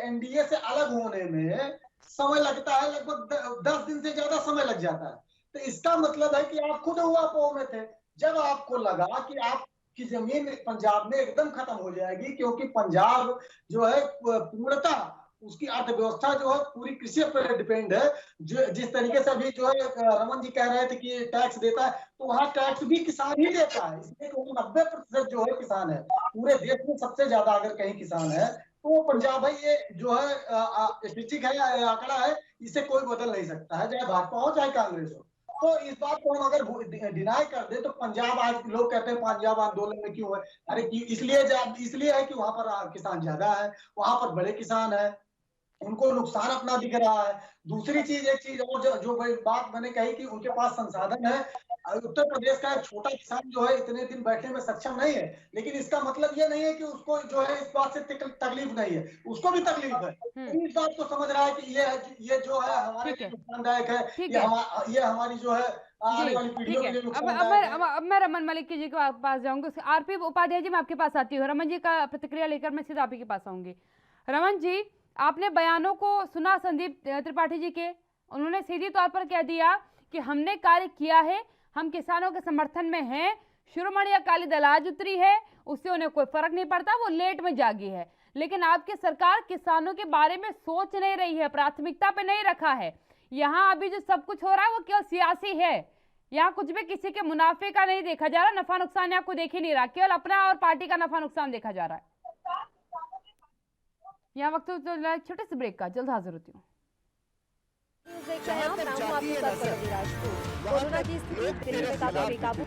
एनडीए से अलग होने में समय लगता है, लगभग 10 दिन से ज्यादा समय लग जाता है। तो इसका मतलब है कि आप खुद हुआ में थे जब आपको लगा कि आपकी जमीन पंजाब में एकदम खत्म हो जाएगी, क्योंकि पंजाब जो है पूर्णतः उसकी अर्थव्यवस्था जो है पूरी कृषि पर डिपेंड है। जो जिस तरीके से अभी जो है रमन जी कह रहे थे कि टैक्स देता है, तो वहाँ टैक्स भी किसान ही देता है, इसलिए 90% जो है किसान है। पूरे देश में सबसे ज्यादा अगर कहीं किसान है तो वो पंजाब है। ये जो है स्टैटिस्टिक है, आंकड़ा है, इसे कोई बदल नहीं सकता है, चाहे भाजपा हो चाहे कांग्रेस हो। तो इस बात को हम अगर डिनाई कर दे तो पंजाब, आज लोग कहते हैं पंजाब आंदोलन में क्यों है, अरे इसलिए है कि वहां पर किसान ज्यादा है, वहां पर बड़े किसान है, उनको नुकसान अपना दिख रहा है। दूसरी चीज, एक चीज और जो बात मैंने कही कि उनके पास संसाधन है। उत्तर प्रदेश का एक छोटा किसान जो है इतने दिन बैठने में सक्षम नहीं है, लेकिन इसका मतलब ये नहीं है कि उसको जो है इस बात से तकलीफ नहीं है, उसको भी तकलीफ है। इस बात को समझ रहा है कि ये जो है हमारे लिए नुकसानदायक है, ये हमारी जो है आने वाली पीढ़ियों के लिए नुकसानदायक है। अब मैं रमन मलिक जी के पास जाऊंगी, आरपी उपाध्याय जी मैं आपके पास आती हूँ। रमन जी का प्रतिक्रिया लेकर मैं सीधा आपके पास आऊंगी। रमन जी, आपने बयानों को सुना संदीप त्रिपाठी जी के, उन्होंने सीधी तौर पर कह दिया कि हमने कार्य किया है, हम किसानों के समर्थन में हैं, शिरोमणि अकाली दल आज उतरी है, उससे उन्हें कोई फर्क नहीं पड़ता, वो लेट में जागी है। लेकिन आपकी सरकार किसानों के बारे में सोच नहीं रही है, प्राथमिकता पे नहीं रखा है। यहाँ अभी जो सब कुछ हो रहा है वो केवल सियासी है, यहाँ कुछ भी किसी के मुनाफे का नहीं देखा जा रहा, नफा नुकसान यहाँ को देख ही नहीं रहा, केवल अपना और पार्टी का नफा नुकसान देखा जा रहा है। यहाँ वक्त छोटे से ब्रेक का, जल्द हाजिर होती हूँ। कोरोना की स्थिति दिल्ली में काफी बेकाबू।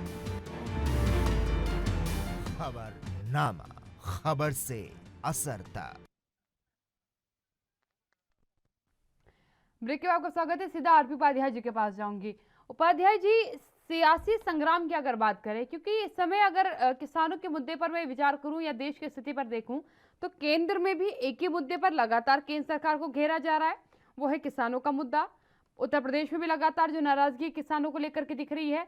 खबरनामा, खबर से असर तक। ब्रेक के बाद आपका स्वागत है। सीधा आरपी उपाध्याय जी के पास जाऊंगी। उपाध्याय जी, सियासी संग्राम की अगर बात करें, क्योंकि इस समय अगर किसानों के मुद्दे पर मैं विचार करूं या देश की स्थिति पर देखूं, तो केंद्र में भी एक ही मुद्दे पर लगातार केंद्र सरकार को घेरा जा रहा है, वो है किसानों का मुद्दा। उत्तर प्रदेश में भी लगातार जो नाराजगी किसानों को लेकर के दिख रही है,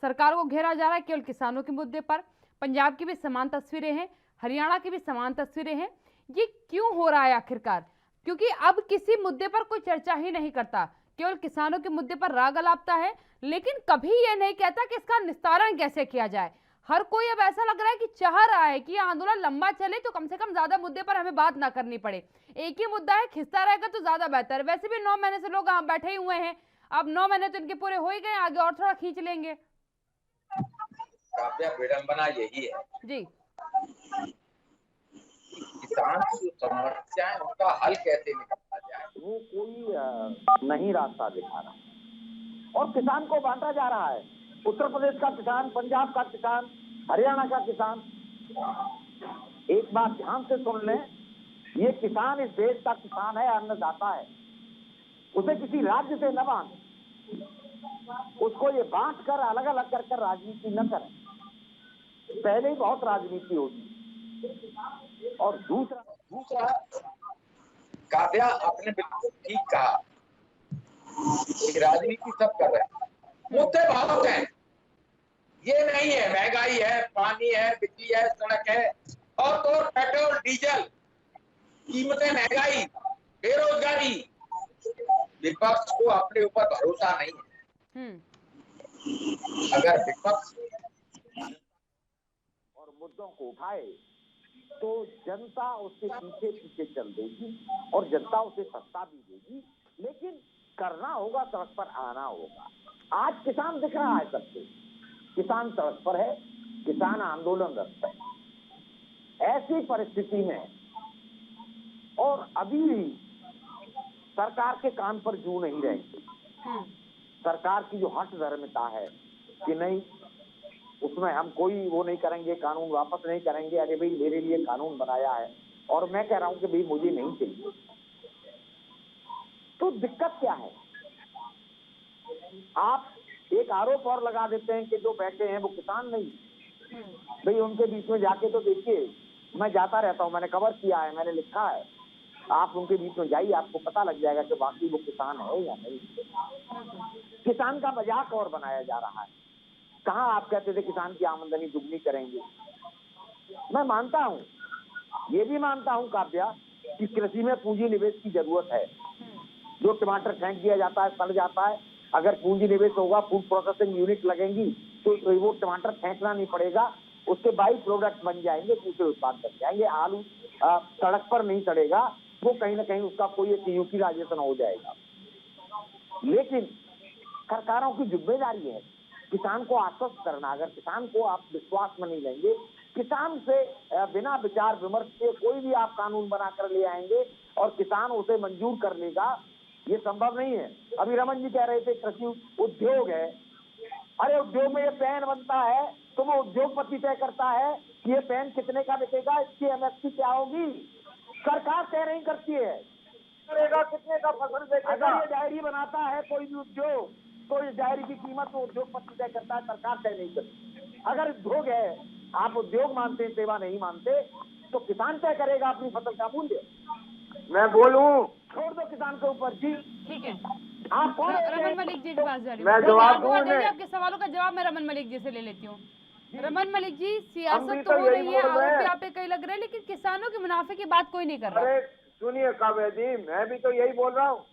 सरकार को घेरा जा रहा है केवल किसानों के मुद्दे पर। पंजाब की भी समान तस्वीरें हैं, हरियाणा की भी समान तस्वीरें हैं। ये क्यों हो रहा है आखिरकार? क्योंकि अब किसी मुद्दे पर कोई चर्चा ही नहीं करता, केवल किसानों के मुद्दे पर राग अलापता है, लेकिन कभी यह नहीं कहता कि इसका निस्तारण कैसे किया जाए। हर कोई अब ऐसा लग रहा है कि चाह रहा है कि आंदोलन लंबा चले तो कम से कम ज्यादा मुद्दे पर हमें बात ना करनी पड़े। एक ही मुद्दा है, खिंचता रहेगा तो ज्यादा बेहतर है। वैसे भी 9 महीने से लोग यहाँ बैठे ही हुए हैं, अब 9 महीने तो इनके पूरे हो ही गए, आगे और थोड़ा खींच लेंगे। काव्या, विडंबना यही है जी, किसान की जो समस्या है उनका हल कैसे निकाला जाए, वो कोई नहीं रास्ता दिखा रहा और किसान को बांटा जा रहा है। उत्तर प्रदेश का किसान, पंजाब का किसान, हरियाणा का किसान। एक बात ध्यान से सुन लें, ये किसान इस देश का किसान है, अन्नदाता है। उसे किसी राज्य से न बांध, उसको ये बांट कर अलग अलग कर राजनीति न करें। पहले ही बहुत राजनीति होगी। और दूसरा काव्या, आपने बिल्कुल ठीक कहा कि राजनीति सब कर रहे हैं, मुद्दे बहुत हैं। ये नहीं है महंगाई है, पानी है, बिजली है, सड़क है, और तो पेट्रोल डीजल, कीमतें, महंगाई, बेरोजगारी। विपक्ष को अपने ऊपर भरोसा नहीं है। अगर विपक्ष और मुद्दों को उठाए तो जनता उसके पीछे पीछे चल देगी और जनता उसे सत्ता भी देगी। लेकिन करना होगा, सड़क पर आना होगा। आज किसान दिख रहा है सबको, किसान सड़क पर है, किसान आंदोलनरत है। ऐसी परिस्थिति में और अभी भी सरकार के कान पर जू नहीं रहेंगे। सरकार की जो हठ धर्मिता है कि नहीं, उसमें हम कोई वो नहीं करेंगे, कानून वापस नहीं करेंगे। अरे भाई, मेरे लिए कानून बनाया है और मैं कह रहा हूं कि भाई मुझे नहीं चाहिए, तो दिक्कत क्या है? आप एक आरोप और लगा देते हैं कि जो बैठे हैं वो किसान नहीं। भाई उनके बीच में जाके तो देखिए, मैं जाता रहता हूं, मैंने कवर किया है, मैंने लिखा है। आप उनके बीच में जाइए, आपको पता लग जाएगा कि वाकई वो किसान है या नहीं। किसान का मजाक और बनाया जा रहा है। कहाँ आप कहते थे किसान की आमदनी दुगनी करेंगे? मैं मानता हूँ, ये भी मानता हूँ काव्या, कि कृषि में पूंजी निवेश की जरूरत है। जो टमाटर फेंक दिया जाता है, सड़ जाता है, अगर पूंजी निवेश होगा, फूड प्रोसेसिंग यूनिट लगेंगी तो वो टमाटर फेंकना नहीं पड़ेगा, उसके बाई प्रोडक्ट बन जाएंगे, दूसरे उत्पाद बन जाएंगे। आलू सड़क पर नहीं सड़ेगा, वो कहीं ना कहीं उसका कोई एक यूटिलाइजेशन हो जाएगा। लेकिन सरकारों की जिम्मेदारी है किसान को आश्वस्त करना। अगर किसान को आप विश्वास में नहीं लेंगे, किसान से बिना विचार विमर्श के कोई भी आप कानून बना कर ले आएंगे और किसान उसे मंजूर कर लेगा, ये संभव नहीं है। अभी रमन जी कह रहे थे कृषि उद्योग है। अरे उद्योग में ये पेन बनता है तो वो उद्योगपति तय करता है कि ये पेन कितने का बिकेगा, इसकी एमएसपी क्या होगी। सरकार तय नहीं करती है, करेगा कितने का फसल बेचेगा। अगर ये डायरी बनाता है कोई भी उद्योग, तो इस डायरी की कीमत तो उद्योगपति तय करता है, सरकार तय नहीं करती। अगर उद्योग है, आप उद्योग मानते हैं, सेवा नहीं मानते, तो किसान तय करेगा अपनी फसल का मूल्य। मैं बोलूं, छोड़ दो किसान के ऊपर। जी ठीक है, आप कौन? रमन मलिक जी के पास जा रही हूँ। मैं जवाब दूं। आपके सवालों का जवाब मैं रमन मलिक जी से ले लेती हूँ। रमन मलिक जी, हम सियासत भी तो तो हो यही रही है, बोल रहे हैं। आरोप यहाँ पे कई लग रहे हैं, लेकिन किसानों के मुनाफे की बात कोई नहीं कर रहा। अरे सुनिए काव्या जी, मैं भी तो यही बोल रहा हूँ।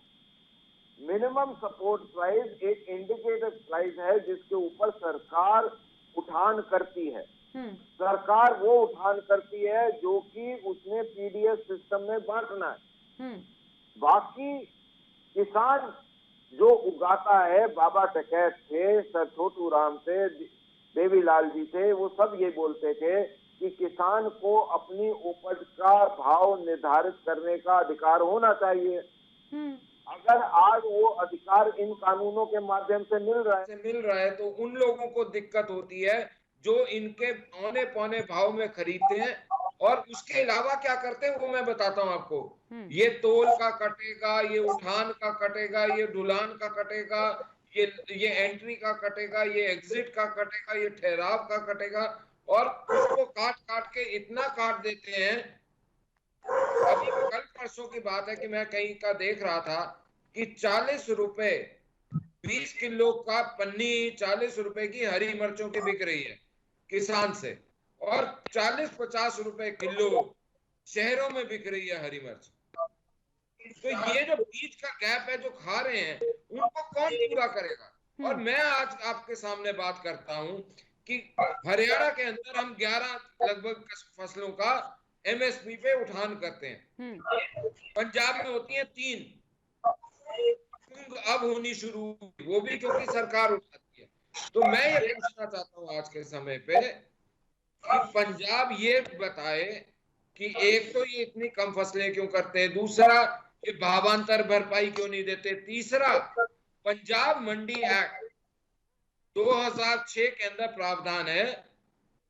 मिनिमम सपोर्ट प्राइस एक इंडिकेटर प्राइस है जिसके ऊपर सरकार उठान करती है। सरकार वो उठान करती है जो कि उसने पीडीएस सिस्टम में बांटना है। बाकी किसान जो उगाता है, बाबा टकैत थे, सर छोटू राम थे, देवीलाल जी थे, वो सब ये बोलते थे कि किसान को अपनी उपज का भाव निर्धारित करने का अधिकार होना चाहिए। अगर आज वो अधिकार इन कानूनों के माध्यम से मिल रहा है तो उन लोगों को दिक्कत होती है जो इनके औने पौने भाव में खरीदते हैं। और उसके अलावा क्या करते हैं वो मैं बताता हूँ आपको। ये तोल का कटेगा, ये उठान का कटेगा, ये ढुलान का कटेगा, ये एंट्री का कटेगा, ये एग्जिट का कटेगा, ये ठहराव का कटेगा, और उसको काट काट के इतना काट देते हैं। अभी कल परसों की बात है कि मैं कहीं का देख रहा था कि 40 रुपए 20 किलो का पन्नी, 40 रुपए की हरी मिर्चों की बिक रही है किसान से, और 40-50 रुपए किलो शहरों में बिक रही है हरी मिर्च। तो ये जो बीच का गैप है जो खा रहे हैं, उनको कौन पूरा करेगा? और मैं आज आपके सामने बात करता हूं कि हरियाणा के अंदर हम 11 लगभग फसलों का एमएसपी पे उठान करते हैं, पंजाब में होती है 3, अब होनी शुरू, वो भी क्योंकि सरकार उठाती है। तो मैं ये पूछना चाहता हूँ आज के समय पे कि पंजाब ये बताए कि एक तो ये इतनी कम फसलें क्यों करते हैं, दूसरा ये भावांतर भरपाई क्यों नहीं देते, तीसरा पंजाब मंडी एक्ट 2006 के अंदर प्रावधान है,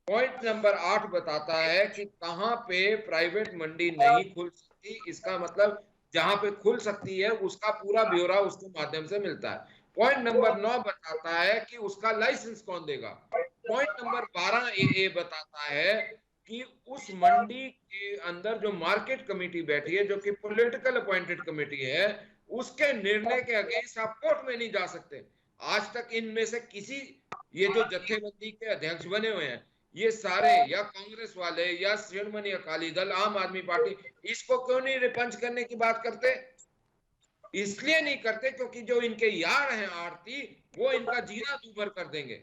पॉइंट नंबर 8 बताता है कि कहां पे प्राइवेट मंडी नहीं खुल सकती, इसका मतलब जहां पे खुल सकती है उसका पूरा ब्यौरा उसके माध्यम से मिलता है। पॉइंट नंबर 9 बताता है कि उसका लाइसेंस कौन देगा। पॉइंट नंबर 12 ए बताता है कि उस मंडी के अंदर जो मार्केट कमेटी बैठी है, जो कि पॉलिटिकल अपॉइंटेड कमेटी है, उसके निर्णय के अगेंस्ट आप कोर्ट में नहीं जा सकते। आज तक इनमें से किसी, ये जो जत्थेबंदी के अध्यक्ष बने हुए हैं, ये सारे या कांग्रेस वाले या शिरोमणि अकाली दल, आम आदमी पार्टी, इसको क्यों नहीं रिपंच करने की बात करते? इसलिए नहीं करते क्योंकि जो इनके यार हैं आरती, वो इनका जीना दूभर कर देंगे।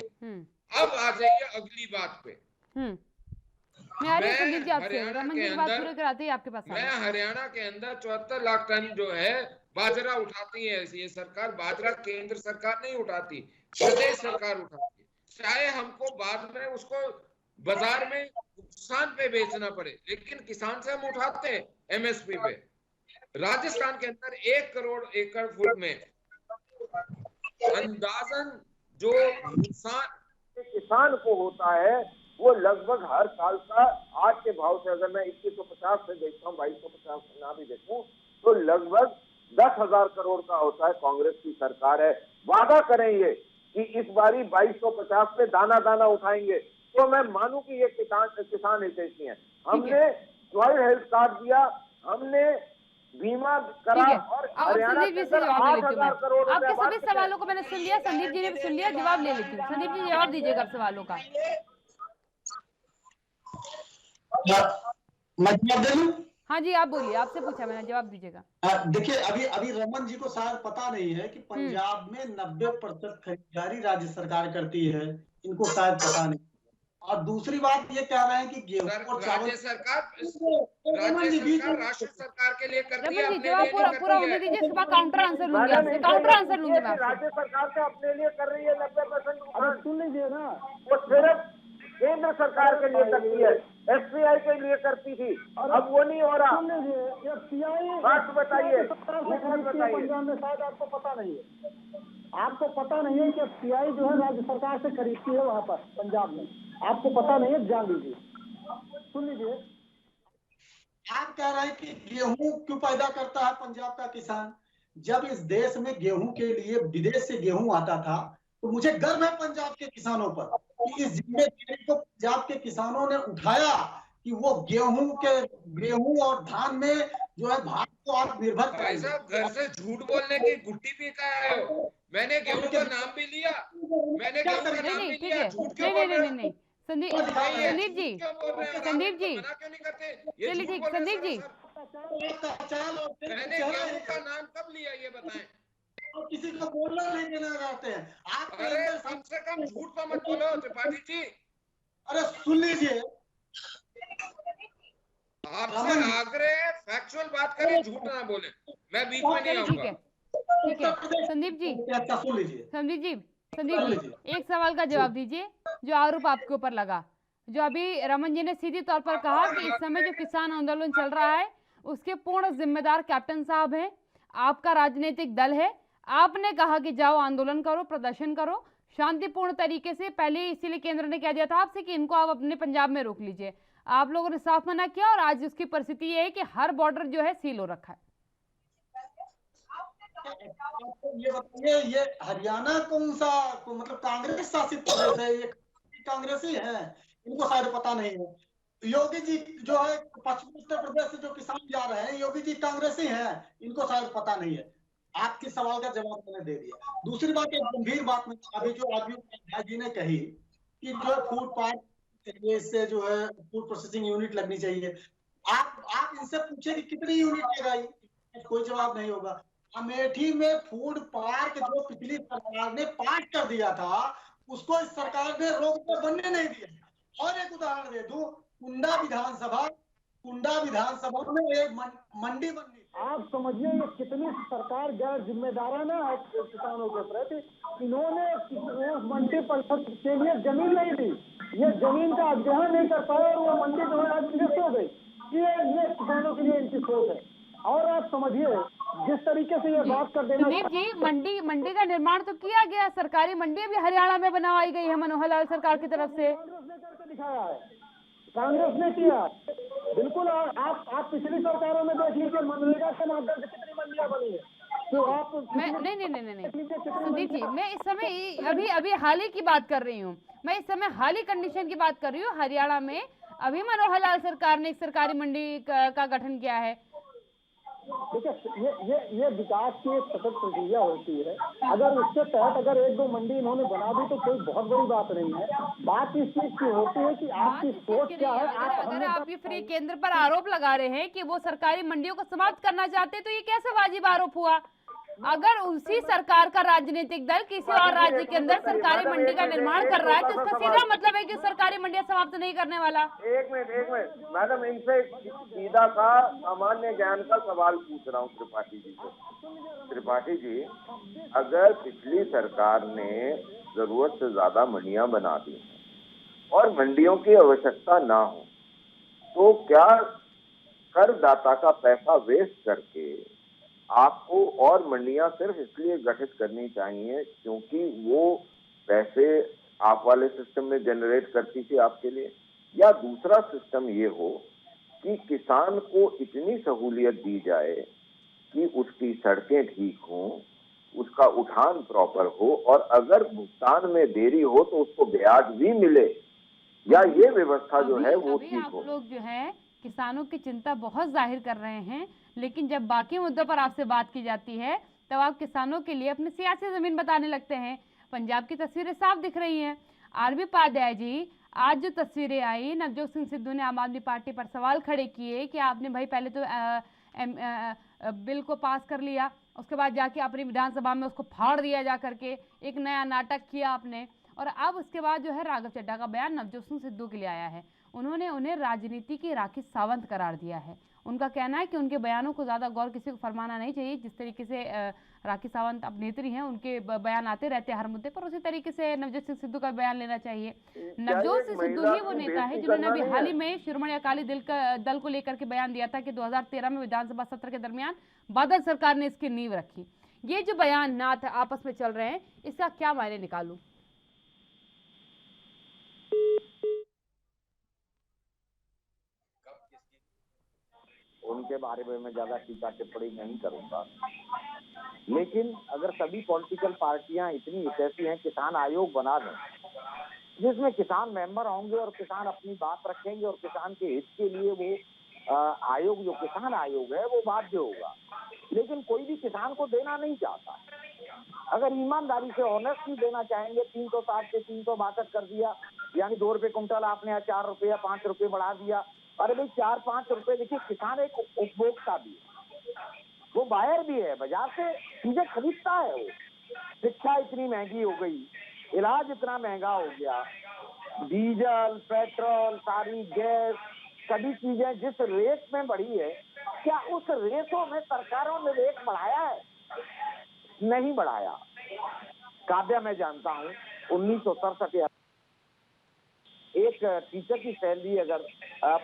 अब आ जाइए अगली बात पे। मैं हरियाणा के अंदर 74 लाख टन जो है बाजरा उठाती है ये सरकार। बाजरा केंद्र सरकार नहीं उठाती, प्रदेश सरकार उठाती है। चाहे हमको बाद में उसको बाजार में किसान पे बेचना पड़े, लेकिन किसान से हम उठाते हैं एमएसपी पे। राजस्थान के अंदर 1 करोड़ एकड़ फुट में अंदाजन जो नुकसान किसान को होता है वो लगभग हर साल का आज के भाव से, अगर मैं 2150 से देखता हूँ, 2250 ना भी देखूं, तो लगभग 10,000 करोड़ का होता है। कांग्रेस की सरकार है, वादा करें ये कि इस बारी 2250 पे दाना दाना उठाएंगे, तो मैं मानूं कि ये किसान हितैषी हैं। हमने सॉइल हेल्थ कार्ड दिया, हमने बीमा करा, और हरियाणा के अंदर 8,000 करोड़। आपके सभी सवालों को मैंने सुन लिया, संदीप जी ने भी सुन लिया, जवाब ले लेती हूँ। संदीप जी जवाब दीजिएगा आप सवालों का। मैं जवाब दे दूं? हाँ जी, आप बोलिए, आपसे पूछा मैंने, जवाब दीजिएगा। देखिए, अभी रमन जी को शायद पता नहीं है कि पंजाब में 90% खरीदारी राज्य सरकार करती है, इनको शायद पता नहीं। और दूसरी बात ये कह रहे हैं कि गेहूं और चावल राज्य सरकार राष्ट्र सरकार के लिए करती है। जवाब पूरा होने दीजिए, इसके बाद काउंटर आंसर लूंगी आपसे, काउंटर आंसर लूंगी मैं। राज्य सरकार तो अपने लिए कर रही है 90%। सुन लीजिए ना, वो सिर्फ केंद्र सरकार के लिए करती है, एफसीआई के लिए करती थी, अब वो नहीं हो रहा। बात बताइए, पंजाब में शायद आपको पता नहीं है, आपको पता नहीं है कि एफसीआई जो है राज्य सरकार से खरीदती है वहाँ पर पंजाब में, आपको पता नहीं है, जान लीजिए, सुन लीजिए। आप कह रहे हैं कि गेहूं क्यों पैदा करता है पंजाब का किसान? जब इस देश में गेहूं के लिए विदेश से गेहूं आता था, तो मुझे गर्व है पंजाब के किसानों पर कि इस जिम्मेदारी को पंजाब के किसानों ने उठाया कि वो गेहूं और धान में जो है भारत को आत्मनिर्भर भाई साहब, घर से झूठ बोलने की गुट्टी भी का आए हो। मैंने गेहूं का नाम भी लिया, मैंने गेहूं का नाम भी लिया, झूठ क्यों बोल रहे हो? संदीप जी, चलिए ठीक, संदीप जी, मैंने गेहूं का नाम कब लिया ये बताएं। किसी को बोलना नहीं देना चाहते हैं आप। अरे कम से कम झूठ तो मत बोलो त्रिपाठी जी। अरे सुन लीजिए, आपसे आग्रह, फैक्चुअल बात करें, झूठ ना बोले, मैं बीच में नहीं आऊंगा। ठीक है संदीप जी, सुन लीजिए। संदीप जी एक सवाल का जवाब दीजिए, जो आरोप आपके ऊपर लगा, जो अभी रमन जी ने सीधी तौर पर कहा कि इस समय जो किसान आंदोलन चल रहा है उसके पूर्ण जिम्मेदार कैप्टन साहब हैं, आपका राजनीतिक दल है। आपने कहा कि जाओ आंदोलन करो, प्रदर्शन करो शांतिपूर्ण तरीके से, पहले इसीलिए केंद्र ने कह दिया था आपसे कि इनको आप अपने पंजाब में रोक लीजिए, आप लोगों ने साफ मना किया, और आज उसकी परिस्थिति ये है कि हर बॉर्डर जो है सील हो रखा है। ये बताइए, ये हरियाणा कौन सा मतलब कांग्रेस शासित प्रदेश है? ये कांग्रेसी है, इनको शायद पता नहीं है। योगी जी जो है पश्चिमी उत्तर प्रदेश से जो किसान जा रहे हैं, योगी जी कांग्रेसी हैं, इनको शायद पता नहीं है। आपके सवाल का जवाब मैंने दे दिया। दूसरी बात, एक गंभीर बात में अभी जो आदमी जी ने कही कि जो फूड पार्क चाहिए, इससे जो है फूड प्रोसेसिंग यूनिट लगनी चाहिए। आप इनसे पूछे कि कितनी यूनिट लगाई, कोई जवाब नहीं होगा। अमेठी में फूड पार्क जो पिछली सरकार ने पास कर दिया था, उसको इस सरकार ने रोक के बनने नहीं दिया। और एक उदाहरण दे दूं, कुंडा विधानसभा में एक मंडी बननी। आप समझिए ये कितनी सरकार गैर जिम्मेदाराना है किसानों के प्रति। इन्होंने उस मंडी परिषद के लिए जमीन नहीं दी, ये जमीन का अधिग्रहण नहीं कर पाए और वो मंडी जो है आज निरस्त हो गई। ये किसानों के लिए इनकी सोच है। और आप समझिए जिस तरीके से ये बात कर देना। सुदीप जी, मंडी का निर्माण तो किया गया, सरकारी मंडी अभी हरियाणा में बनवाई गई है मनोहर लाल सरकार की तरफ से। कांग्रेस ने करके दिखाया है, कांग्रेस ने किया बिल्कुल। आप पिछली सरकारों में देख लीजिए मनरेगा के माध्यम से कितनी मंडियां बनी है। तो आप नहीं सुदीप जी, मैं इस समय अभी हाल ही की बात कर रही हूँ। मैं इस समय हाल ही कंडीशन की बात कर रही हूँ। हरियाणा में अभी मनोहर लाल सरकार ने एक सरकारी मंडी का गठन किया है। देखिए ये विकास की एक सतत प्रक्रिया होती है। अगर उसके तहत अगर एक दो मंडी इन्होंने बना दी तो कोई बहुत बड़ी बात नहीं है। बात इस चीज की होती है कि आपकी सोच क्या है। अगर आप ये फ्री केंद्र पर आरोप लगा रहे हैं कि वो सरकारी मंडियों को समाप्त करना चाहते हैं, तो ये कैसे वाजिब आरोप हुआ? अगर उसी सरकार का राजनीतिक दल किसी और राज्य के अंदर सरकारी मंडी का निर्माण कर रहा है, तो इसका सीधा मतलब है कि सरकारी मंडियां समाप्त नहीं करने वाला। एक मिनट मैडम, इनसे सीधा सा सामान्य ज्ञान का सवाल पूछ रहा हूँ त्रिपाठी जी से। त्रिपाठी जी, अगर पिछली सरकार ने जरूरत से ज्यादा मंडियां बना दी और मंडियों की आवश्यकता ना हो, तो क्या करदाता का पैसा वेस्ट करके आपको और मंडियां सिर्फ इसलिए गठित करनी चाहिए क्योंकि वो पैसे आप वाले सिस्टम में जनरेट करती थी आपके लिए? या दूसरा सिस्टम ये हो कि किसान को इतनी सहूलियत दी जाए कि उसकी सड़कें ठीक हों, उसका उठान प्रॉपर हो, और अगर भुगतान में देरी हो तो उसको ब्याज भी मिले, या ये व्यवस्था जो है वो ठीक हो? आप लोग जो है किसानों की चिंता बहुत जाहिर कर रहे हैं, लेकिन जब बाकी मुद्दों पर आपसे बात की जाती है तब आप किसानों के लिए अपनी सियासी जमीन बताने लगते हैं। पंजाब की तस्वीरें साफ दिख रही हैं। आरबी पाध्याय जी, आज जो तस्वीरें आई, नवजोत सिंह सिद्धू ने आम आदमी पार्टी पर सवाल खड़े किए कि आपने भाई पहले तो बिल को पास कर लिया, उसके बाद जाके अपनी विधानसभा में उसको फाड़ दिया जा करके, एक नया नाटक किया आपने, और अब उसके बाद जो है राघव चड्ढा का बयान नवजोत सिंह सिद्धू के लिए आया है। उन्होंने उन्हें राजनीति की राखी सावंत करार दिया है। उनका कहना है कि उनके बयानों को ज़्यादा गौर किसी को फरमाना नहीं चाहिए। जिस तरीके से राखी सावंत अभिनेत्री हैं, उनके बयान आते रहते हैं हर मुद्दे पर, उसी तरीके से नवजोत सिंह सिद्धू का बयान लेना चाहिए। नवजोत सिंह सिद्धू ही वो नेता है जिन्होंने अभी हाल ही में शिरोमणि अकाली दल को लेकर के बयान दिया था कि 2013 में विधानसभा सत्र के दरमियान बादल सरकार ने इसकी नींव रखी। ये जो बयान नाथ आपस में चल रहे हैं, इसका क्या मायने निकालूं? उनके बारे में मैं ज्यादा टीका टिप्पणी नहीं करूंगा, लेकिन अगर सभी पॉलिटिकल पार्टियां इतनी हितैषी हैं, किसान आयोग बना दें जिसमें किसान मेंबर होंगे और किसान अपनी बात रखेंगे और किसान के हित के लिए वो आयोग, जो किसान आयोग है, वो बाध्य होगा। लेकिन कोई भी किसान को देना नहीं चाहता। अगर ईमानदारी से ऑनेस्टली देना चाहेंगे, 360 से 362 कर दिया, यानी 2 रुपए कुंटल आपने, या 4 रुपए या 5 रुपए बढ़ा दिया। अरे भाई 4-5 रुपए, देखिए किसान एक उपभोक्ता भी है, वो बायर भी है, बाजार से चीजें खरीदता है। वो शिक्षा इतनी महंगी हो गई, इलाज इतना महंगा हो गया, डीजल, पेट्रोल, सारी गैस, सभी चीजें जिस रेट में बढ़ी है, क्या उस रेटों में सरकारों ने रेट बढ़ाया है? नहीं बढ़ाया। काव्या, मैं जानता हूँ 1967 एक टीचर की सैलरी अगर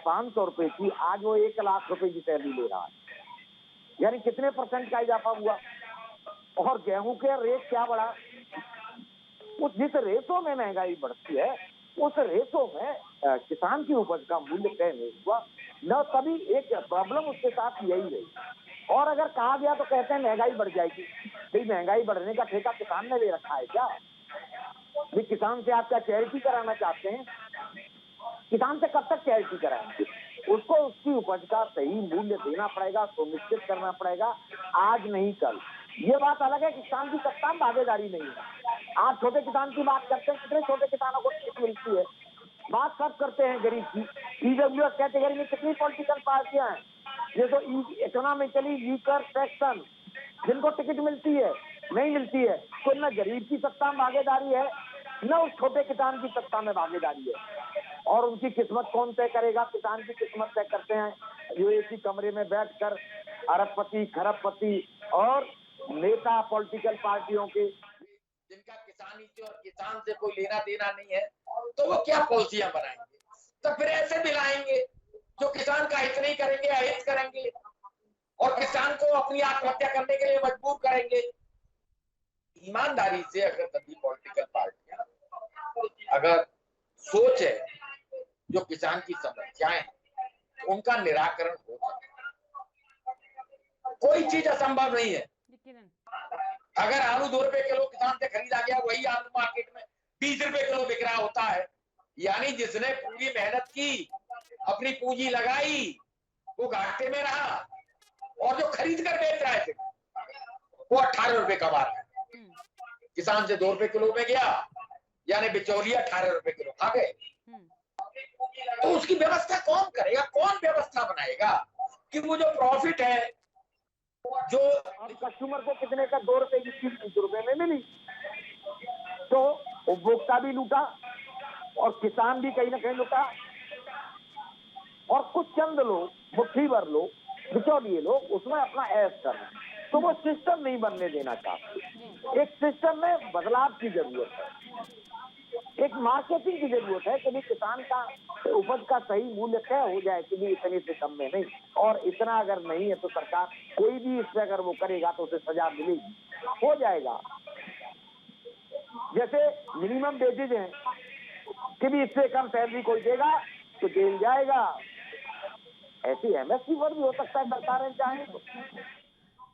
500 रुपए थी, आज वो 1 लाख रुपए की सैलरी ले रहा है। यानी कितने % का इजाफा हुआ? और गेहूं के रेट क्या बढ़ा? उस जिस रेटों में महंगाई बढ़ती है, उस रेटों में किसान की उपज का मूल्य तय नहीं हुआ न। तभी एक प्रॉब्लम उसके साथ यही रही। और अगर कहा गया तो कहते हैं महंगाई बढ़ जाएगी। भाई महंगाई बढ़ने का ठेका किसान ने ले रखा है क्या? भाई किसान से आप क्या चैरिटी कराना चाहते हैं? किसान से कब तक चैरिटी कराएंगे? उसको उसकी उपज का सही मूल्य देना पड़ेगा, सुनिश्चित करना पड़ेगा, आज नहीं कल। ये बात अलग है कि किसान की सत्ता में भागीदारी नहीं है। आप छोटे किसान की बात करते हैं, कितने छोटे किसानों को टिकट मिलती है। बात सब करते हैं गरीब की। ईडब्ल्यूएस कैटेगरी में कितनी पॉलिटिकल पार्टियां हैं, ये तो इकोनॉमिकली वीकर सेक्शन, जिनको टिकट मिलती है, नहीं मिलती है। तो न गरीब की सत्ता में भागीदारी है, न उस छोटे किसान की सत्ता में भागीदारी है। और उनकी किस्मत कौन तय करेगा? किसान की किस्मत तय करते हैं जो एक ही कमरे में बैठकर अरबपति, खरबपति और नेता पॉलिटिकल पार्टियों के, जिनका किसानी से और किसान से कोई लेना देना नहीं है, तो वो क्या पॉलिसियां बनाएंगे? तो फिर ऐसे मिलाएंगे जो किसान का हित नहीं करेंगे, अहित करेंगे और किसान को अपनी आत्महत्या करने के लिए मजबूर करेंगे। ईमानदारी से अगर सभी पॉलिटिकल पार्टियां अगर सोच है जो किसान की समस्याएं उनका निराकरण हो सके, कोई चीज असंभव नहीं है। अगर आलू 2 रुपए किलो किसान से खरीदा गया, वही आलू मार्केट में 20 रुपए किलो बिक रहा होता है, यानी जिसने पूरी मेहनत की, अपनी पूंजी लगाई, वो घाटे में रहा, और जो खरीद कर बेच रहा है वो 18 रुपए कमा रहा है। किसान से 2 रुपए किलो में गया, यानी बिचौलिया 18 रुपए किलो खा गए। तो उसकी व्यवस्था कौन करेगा? कौन व्यवस्था बनाएगा कि वो जो प्रॉफिट है जो कस्टमर को कितने का 2 रुपए की चीज 20 रुपए में मिली, तो उपभोक्ता भी लूटा और किसान भी कहीं ना कहीं लूटा। और कुछ चंद लोग, मुट्ठी भर लोग, बिचौलिए लोग उसमें अपना ऐश कर रहे हैं। तो वो सिस्टम नहीं बनने देना चाहते। एक सिस्टम में बदलाव की जरूरत है, एक मार्केटिंग की जरूरत है कि भी किसान का उपज का सही मूल्य तय हो जाए कि भी इतने से कम में नहीं, और इतना अगर नहीं है तो सरकार कोई भी इससे अगर वो करेगा तो उसे सजा मिलेगी, हो जाएगा। जैसे मिनिमम वेजेज है कि भी इससे कम सैलरी कोई देगा तो जेल जाएगा, ऐसी एमएसपी पर भी हो सकता है सरकारें चाहें तो।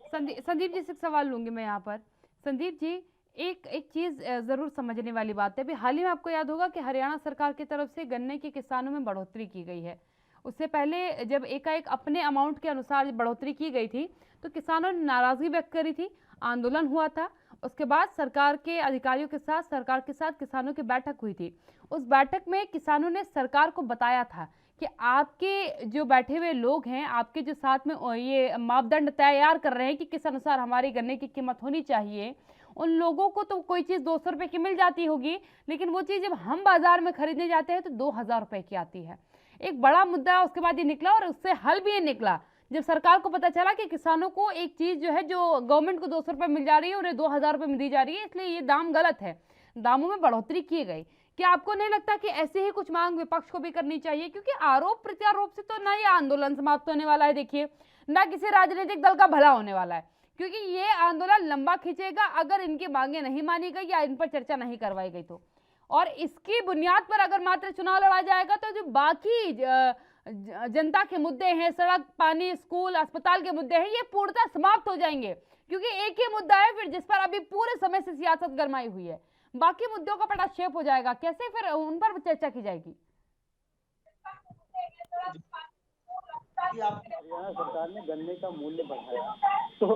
संदीप जी से एक सवाल लूंगी मैं यहाँ पर। संदीप जी, एक चीज़ ज़रूर समझने वाली बात है। अभी हाल ही में आपको याद होगा कि हरियाणा सरकार की तरफ से गन्ने के किसानों में बढ़ोतरी की गई है। उससे पहले जब एकाएक अपने अमाउंट के अनुसार बढ़ोतरी की गई थी तो किसानों ने नाराज़गी व्यक्त करी थी, आंदोलन हुआ था। उसके बाद सरकार के अधिकारियों के साथ, सरकार के साथ किसानों की बैठक हुई थी। उस बैठक में किसानों ने सरकार को बताया था कि आपके जो बैठे हुए लोग हैं, आपके जो साथ में ये मापदंड तैयार कर रहे हैं कि किस अनुसार हमारी गन्ने की कीमत होनी चाहिए, उन लोगों को तो कोई चीज़ 200 रुपये की मिल जाती होगी, लेकिन वो चीज़ जब हम बाजार में खरीदने जाते हैं तो 2000 रुपये की आती है। एक बड़ा मुद्दा उसके बाद ये निकला और उससे हल भी ये निकला जब सरकार को पता चला कि किसानों को एक चीज़ जो है, जो गवर्नमेंट को 200 रुपये मिल जा रही है, उन्हें 2000 रुपये में दी जा रही है, इसलिए ये दाम गलत है, दामों में बढ़ोतरी की गई। क्या आपको नहीं लगता कि ऐसे ही कुछ मांग विपक्ष को भी करनी चाहिए? क्योंकि आरोप प्रत्यारोप से तो ना ये आंदोलन समाप्त होने वाला है, देखिए, ना किसी राजनीतिक दल का भला होने वाला है, क्योंकि ये आंदोलन लंबा खींचेगा अगर इनकी मांगें नहीं मानी गई या इन पर चर्चा नहीं करवाई गई तो। और इसकी बुनियाद पर अगर मात्र चुनाव लड़ा जाएगा तो जो बाकी जनता के मुद्दे हैं, सड़क, पानी, स्कूल, अस्पताल के मुद्दे हैं, ये पूर्णतः समाप्त हो जाएंगे, क्योंकि एक ही मुद्दा है फिर जिस पर अभी पूरे समय से सियासत गरमाई हुई है। बाकी मुद्दों का पटाक्षेप हो जाएगा, कैसे फिर उन पर चर्चा की जाएगी? हरियाणा सरकार ने गन्ने का मूल्य बढ़ाया तो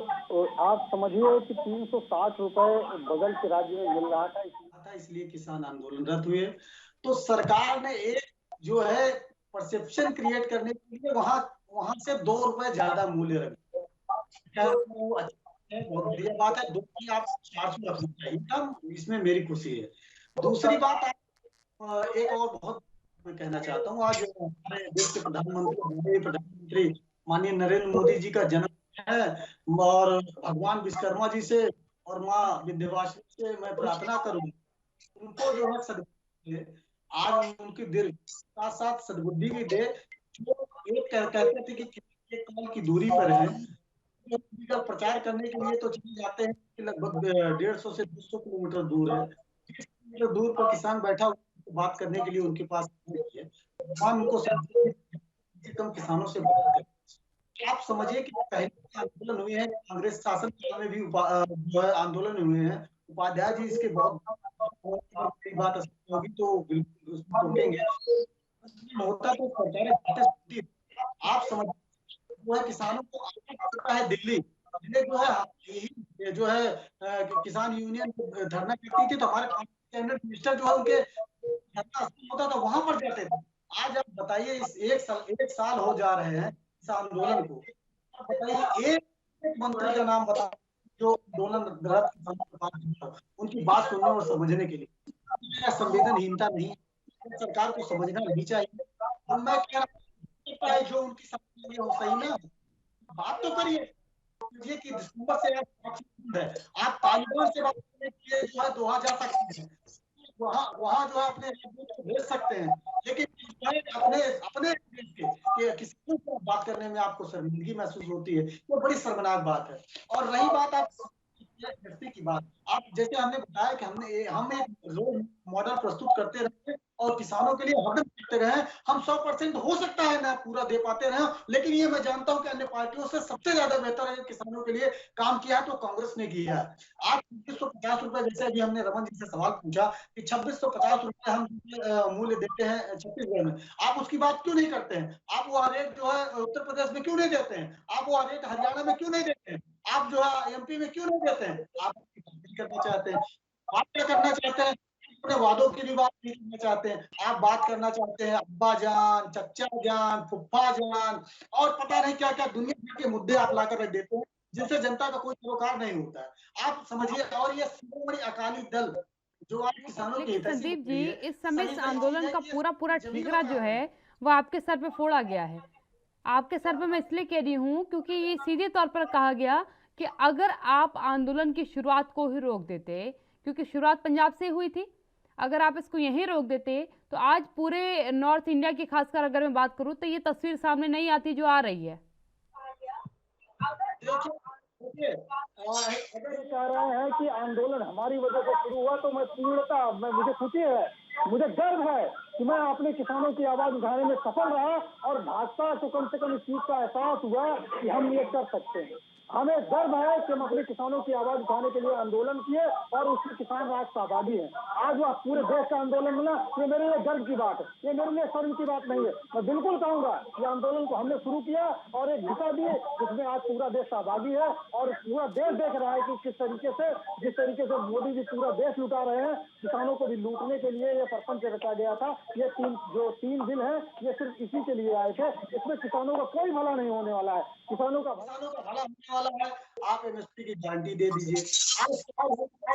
आप समझिए कि 360 रुपए बगल के राज्य में मिल रहा था, इसलिए किसान आंदोलनरत हुए। तो सरकार ने एक जो है परसेप्शन क्रिएट करने के लिए वहां से 2 रुपए ज्यादा मूल्य रखे। बहुत बढ़िया बात है, 2 की आप 400 रखना चाहिए था, इसमें मेरी खुशी है। दूसरी बात, एक और बहुत मैं कहना चाहता हूँ, आज हमारे देश के प्रधानमंत्री माननीय नरेंद्र मोदी जी का जन्म है, और भगवान विश्वकर्मा जी से और माँ विंध्यवासिनी से मैं प्रार्थना करूंगा उनको जो है सद्बुद्धि दे, आज उनकी दीर्घ साथ साथ सद्बुद्धि भी दे। जो एक कहते थे कि एक काल की दूरी पर है, का प्रचार करने के लिए तो चले जाते हैं कि लगभग 150 से 200 किलोमीटर दूर है, 30 किलोमीटर दूर पर किसान बैठा हुआ बात करने के लिए उनके पास नहीं है, भगवान उनको कम किसानों से बात करें। आप समझिए कि पहले आंदोलन हुए हैं, कांग्रेस शासन में भी जो है आंदोलन हुए हैं, उपाध्याय जी इसके बहुत बात होगी तो बिल्कुल उसको रोकेंगे, होता तो सरकारें बातें सुनती। आप समझ वो है किसानों को आना पड़ता है दिल्ली, पहले जो है ये जो है किसान यूनियन धरना करती थी तो हमारे कैबिनेट मिनिस्टर जो है उनके धरना होता था वहां पर जाते थे। आज आप बताइए इस एक साल हो जा रहे हैं इस आंदोलन को, आप बताइए एक मंत्री का नाम बता जो आंदोलनरत किसानों के पास जुड़ा हो, उनकी बात सुनने और समझने के लिए। संवेदनहीनता नहीं, सरकार को समझना नहीं चाहिए। और मैं कह रहा हूँ जो उनकी समझ हो सही ना, बात तो करिए कि दिसंबर से आप तालिबान से बात करने के लिए जो है दोहा जा सकते हैं, वहाँ जो है अपने को भेज सकते हैं, लेकिन अपने अपने देश के किसी को बात करने में आपको शर्मिंदगी महसूस होती है, वो बड़ी शर्मनाक बात है। और रही बात आप व्यक्ति की बात, आप जैसे हमने बताया कि हम एक रोल मॉडल प्रस्तुत करते रहे और किसानों के लिए हरदम करते रहे। हम 100% हो सकता है ना पूरा दे पाते रहे, लेकिन ये मैं जानता हूं कि अन्य पार्टियों से सबसे ज्यादा बेहतर है किसानों के लिए काम किया है तो कांग्रेस ने किया है। आज 2650 रुपए, जैसे अभी हमने रमन जी से सवाल पूछा कि 2650 रुपए हम मूल्य देते हैं छत्तीसगढ़ में, आप उसकी बात क्यों नहीं करते हैं? आप वो रेट जो है उत्तर प्रदेश में क्यों नहीं देते हैं? आप वो रेट हरियाणा में क्यों नहीं देते हैं? आप जो है एमपी में क्यों नहीं देते हैं? आप करना चाहते हैं, आप क्या करना चाहते हैं? अपने वादों की भी बात नहीं करना चाहते हैं। आप बात करना चाहते हैं अब्बा जान, चच्चा जान, फुफ्फा जान और पता नहीं क्या क्या दुनिया भर के मुद्दे आप लाकर रख देते हैं जिनसे जनता का कोई सरोकार नहीं होता है। आप समझिए, और ये शिरोमणि अकाली दल जो आज किसानों के हित संदीप जी, इस समय इस आंदोलन का पूरा ठीकरा जो है वो आपके सर पे फोड़ा गया है। आपके सर पे मैं इसलिए कह रही हूँ क्योंकि ये सीधे तौर पर कहा गया कि अगर आप आंदोलन की शुरुआत को ही रोक देते, क्योंकि शुरुआत पंजाब से हुई थी, अगर आप इसको यहीं रोक देते तो आज पूरे नॉर्थ इंडिया की खासकर अगर मैं बात करूं तो ये तस्वीर सामने नहीं आती जो आ रही है। अगर कह रहे हैं कि आंदोलन हमारी वजह से शुरू हुआ तो मुझे खुशी है, मुझे गर्व है कि मैं अपने किसानों की आवाज उठाने में सफल रहा और भाजपा को कम से कम इस चीज का एहसास हुआ कि हम ये कर सकते हैं। हमें गर्व है कि हम अपने किसानों की आवाज उठाने के लिए आंदोलन किए और उसमें किसान राष्ट्र आबादी है। आज वह पूरे देश का आंदोलन मिला, ये मेरे लिए गर्व की बात है, ये मेरे लिए शर्म की बात नहीं है। मैं बिल्कुल कहूंगा कि आंदोलन को हमने शुरू किया और एक दिशा दी जिसमें आज पूरा देश आबादी है और पूरा देश देख रहा है कि जिस तरीके से मोदी जी पूरा देश लुटा रहे हैं, किसानों को भी लूटने के लिए ये प्रपंच रचा गया था। ये तीन दिन है, ये सिर्फ इसी के लिए आए थे। इसमें किसानों का कोई भला नहीं होने वाला है, किसानों का भला होने वाला है। आप एमएसपी की गारंटी दे दीजिए। आप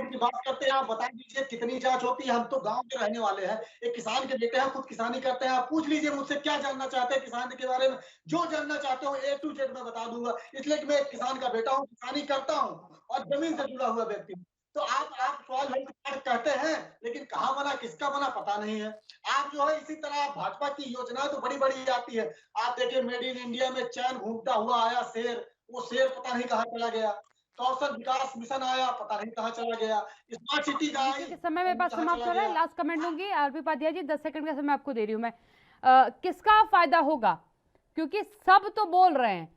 की बात करते हैं, आप बता दीजिए कितनी जांच होती है। हम तो गांव में रहने वाले हैं, एक किसान के बेटे हैं, खुद किसानी करते हैं। आप पूछ लीजिए मुझसे क्या जानना चाहते हैं किसान के बारे में, जो जानना चाहते हो A to Z मैं बता दूंगा, इसलिए कि मैं एक किसान का बेटा हूँ, किसानी करता हूँ और जमीन से जुड़ा हुआ व्यक्ति हूँ। तो आप सवाल कहते हैं, लेकिन कहाँ बना किसका बना पता नहीं है। आप जो है इसी तरह भाजपा की योजनाएं तो बड़ी बड़ी आती है। आप देखिए मेड इन इंडिया में चैन घूमता हुआ आया शेर, वो शेर पता नहीं कहाँ चला गया। कौशल विकास मिशन आया, पता नहीं कहाँ चला गया। स्मार्ट सिटी का समय मेरे पास समाप्त हो रहा है, लास्ट कमेंट लूंगी। आरपी पाटिया जी 10 सेकंड का समय आपको दे रही हूँ मैं। किसका फायदा होगा, क्योंकि सब तो बोल रहे हैं,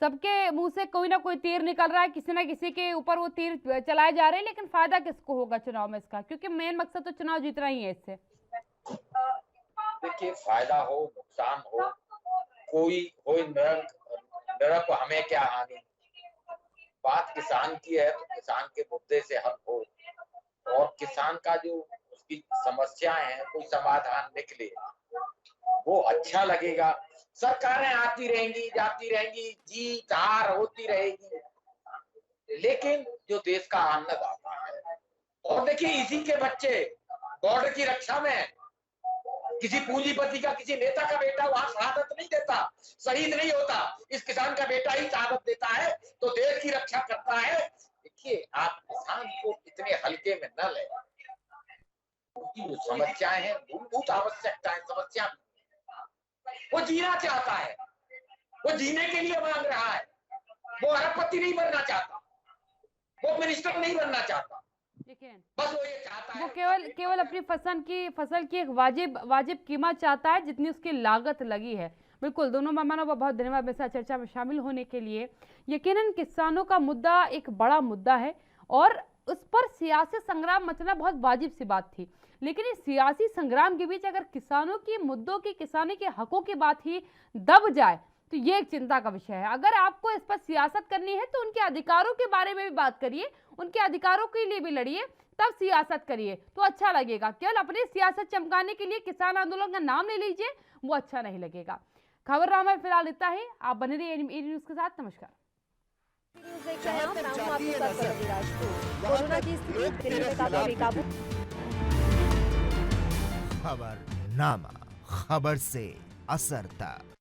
सबके मुंह से कोई ना कोई तीर निकल रहा है, किसी ना किसी के ऊपर वो तीर चलाए जा रहे हैं, लेकिन फायदा किसको होगा चुनाव में इसका, क्योंकि मेन मकसद तो चुनाव जीतना ही है इससे। देखिए, फायदा हो नुकसान हो, कोई हो नरक, हमें क्या हानि। बात किसान की है तो किसान के मुद्दे से हल हो और किसान का जो उसकी समस्याएं हैं कोई समाधान निकले, वो अच्छा लगेगा। सरकारें आती रहेंगी जाती रहेंगी, जीत हार होती रहेगी, लेकिन जो देश का अन्नदाता है, और देखिए इसी के बच्चे बॉर्डर की रक्षा में, किसी पूंजीपति का किसी नेता का बेटा वहां शहादत नहीं देता, शहीद नहीं होता, इस किसान का बेटा ही शहादत देता है तो देश की रक्षा करता है। देखिए, आप किसान को इतने हल्के में न लें, क्योंकि वो समस्याएं हैं, मूलभूत आवश्यकताएं, समस्या वो जीना चाहता है, वो जीने के लिए मांग रहा है, वो अरबपति नहीं बनना चाहता, वो मिनिस्टर नहीं बनना चाहता, बस वो ये चाहता है, वो केवल अपनी फसल की एक वाजिब कीमत चाहता है जितनी उसकी लागत लगी है। बिल्कुल, दोनों मेहमानों का बहुत धन्यवाद मेरे साथ चर्चा में शामिल होने के लिए। यकीनन किसानों का मुद्दा एक बड़ा मुद्दा है और उस पर सियासी संग्राम मचना बहुत वाजिब सी बात थी, लेकिन इस सियासी संग्राम के बीच अगर किसानों की मुद्दों की, किसानी के हकों की बात ही दब जाए तो ये एक चिंता का विषय है। अगर आपको इस पर सियासत करनी है तो उनके अधिकारों के बारे में भी बात करिए, उनके अधिकारों के लिए भी लड़िए, तब सियासत करिए तो अच्छा लगेगा। केवल अपनी सियासत चमकाने के लिए किसान आंदोलन का नाम ले लीजिए, वो अच्छा नहीं लगेगा। खबरनामा में फिलहाल इतना ही। आप बने रहिए एबी न्यूज के साथ। नमस्कार। न्यूज़ देख रहे हैं आप, मैं हूं आपके साथ रवि राजपूत। कोरोना की स्थिति दिल्ली में काफी बेकाबू। खबरनामा, खबर से असर तक।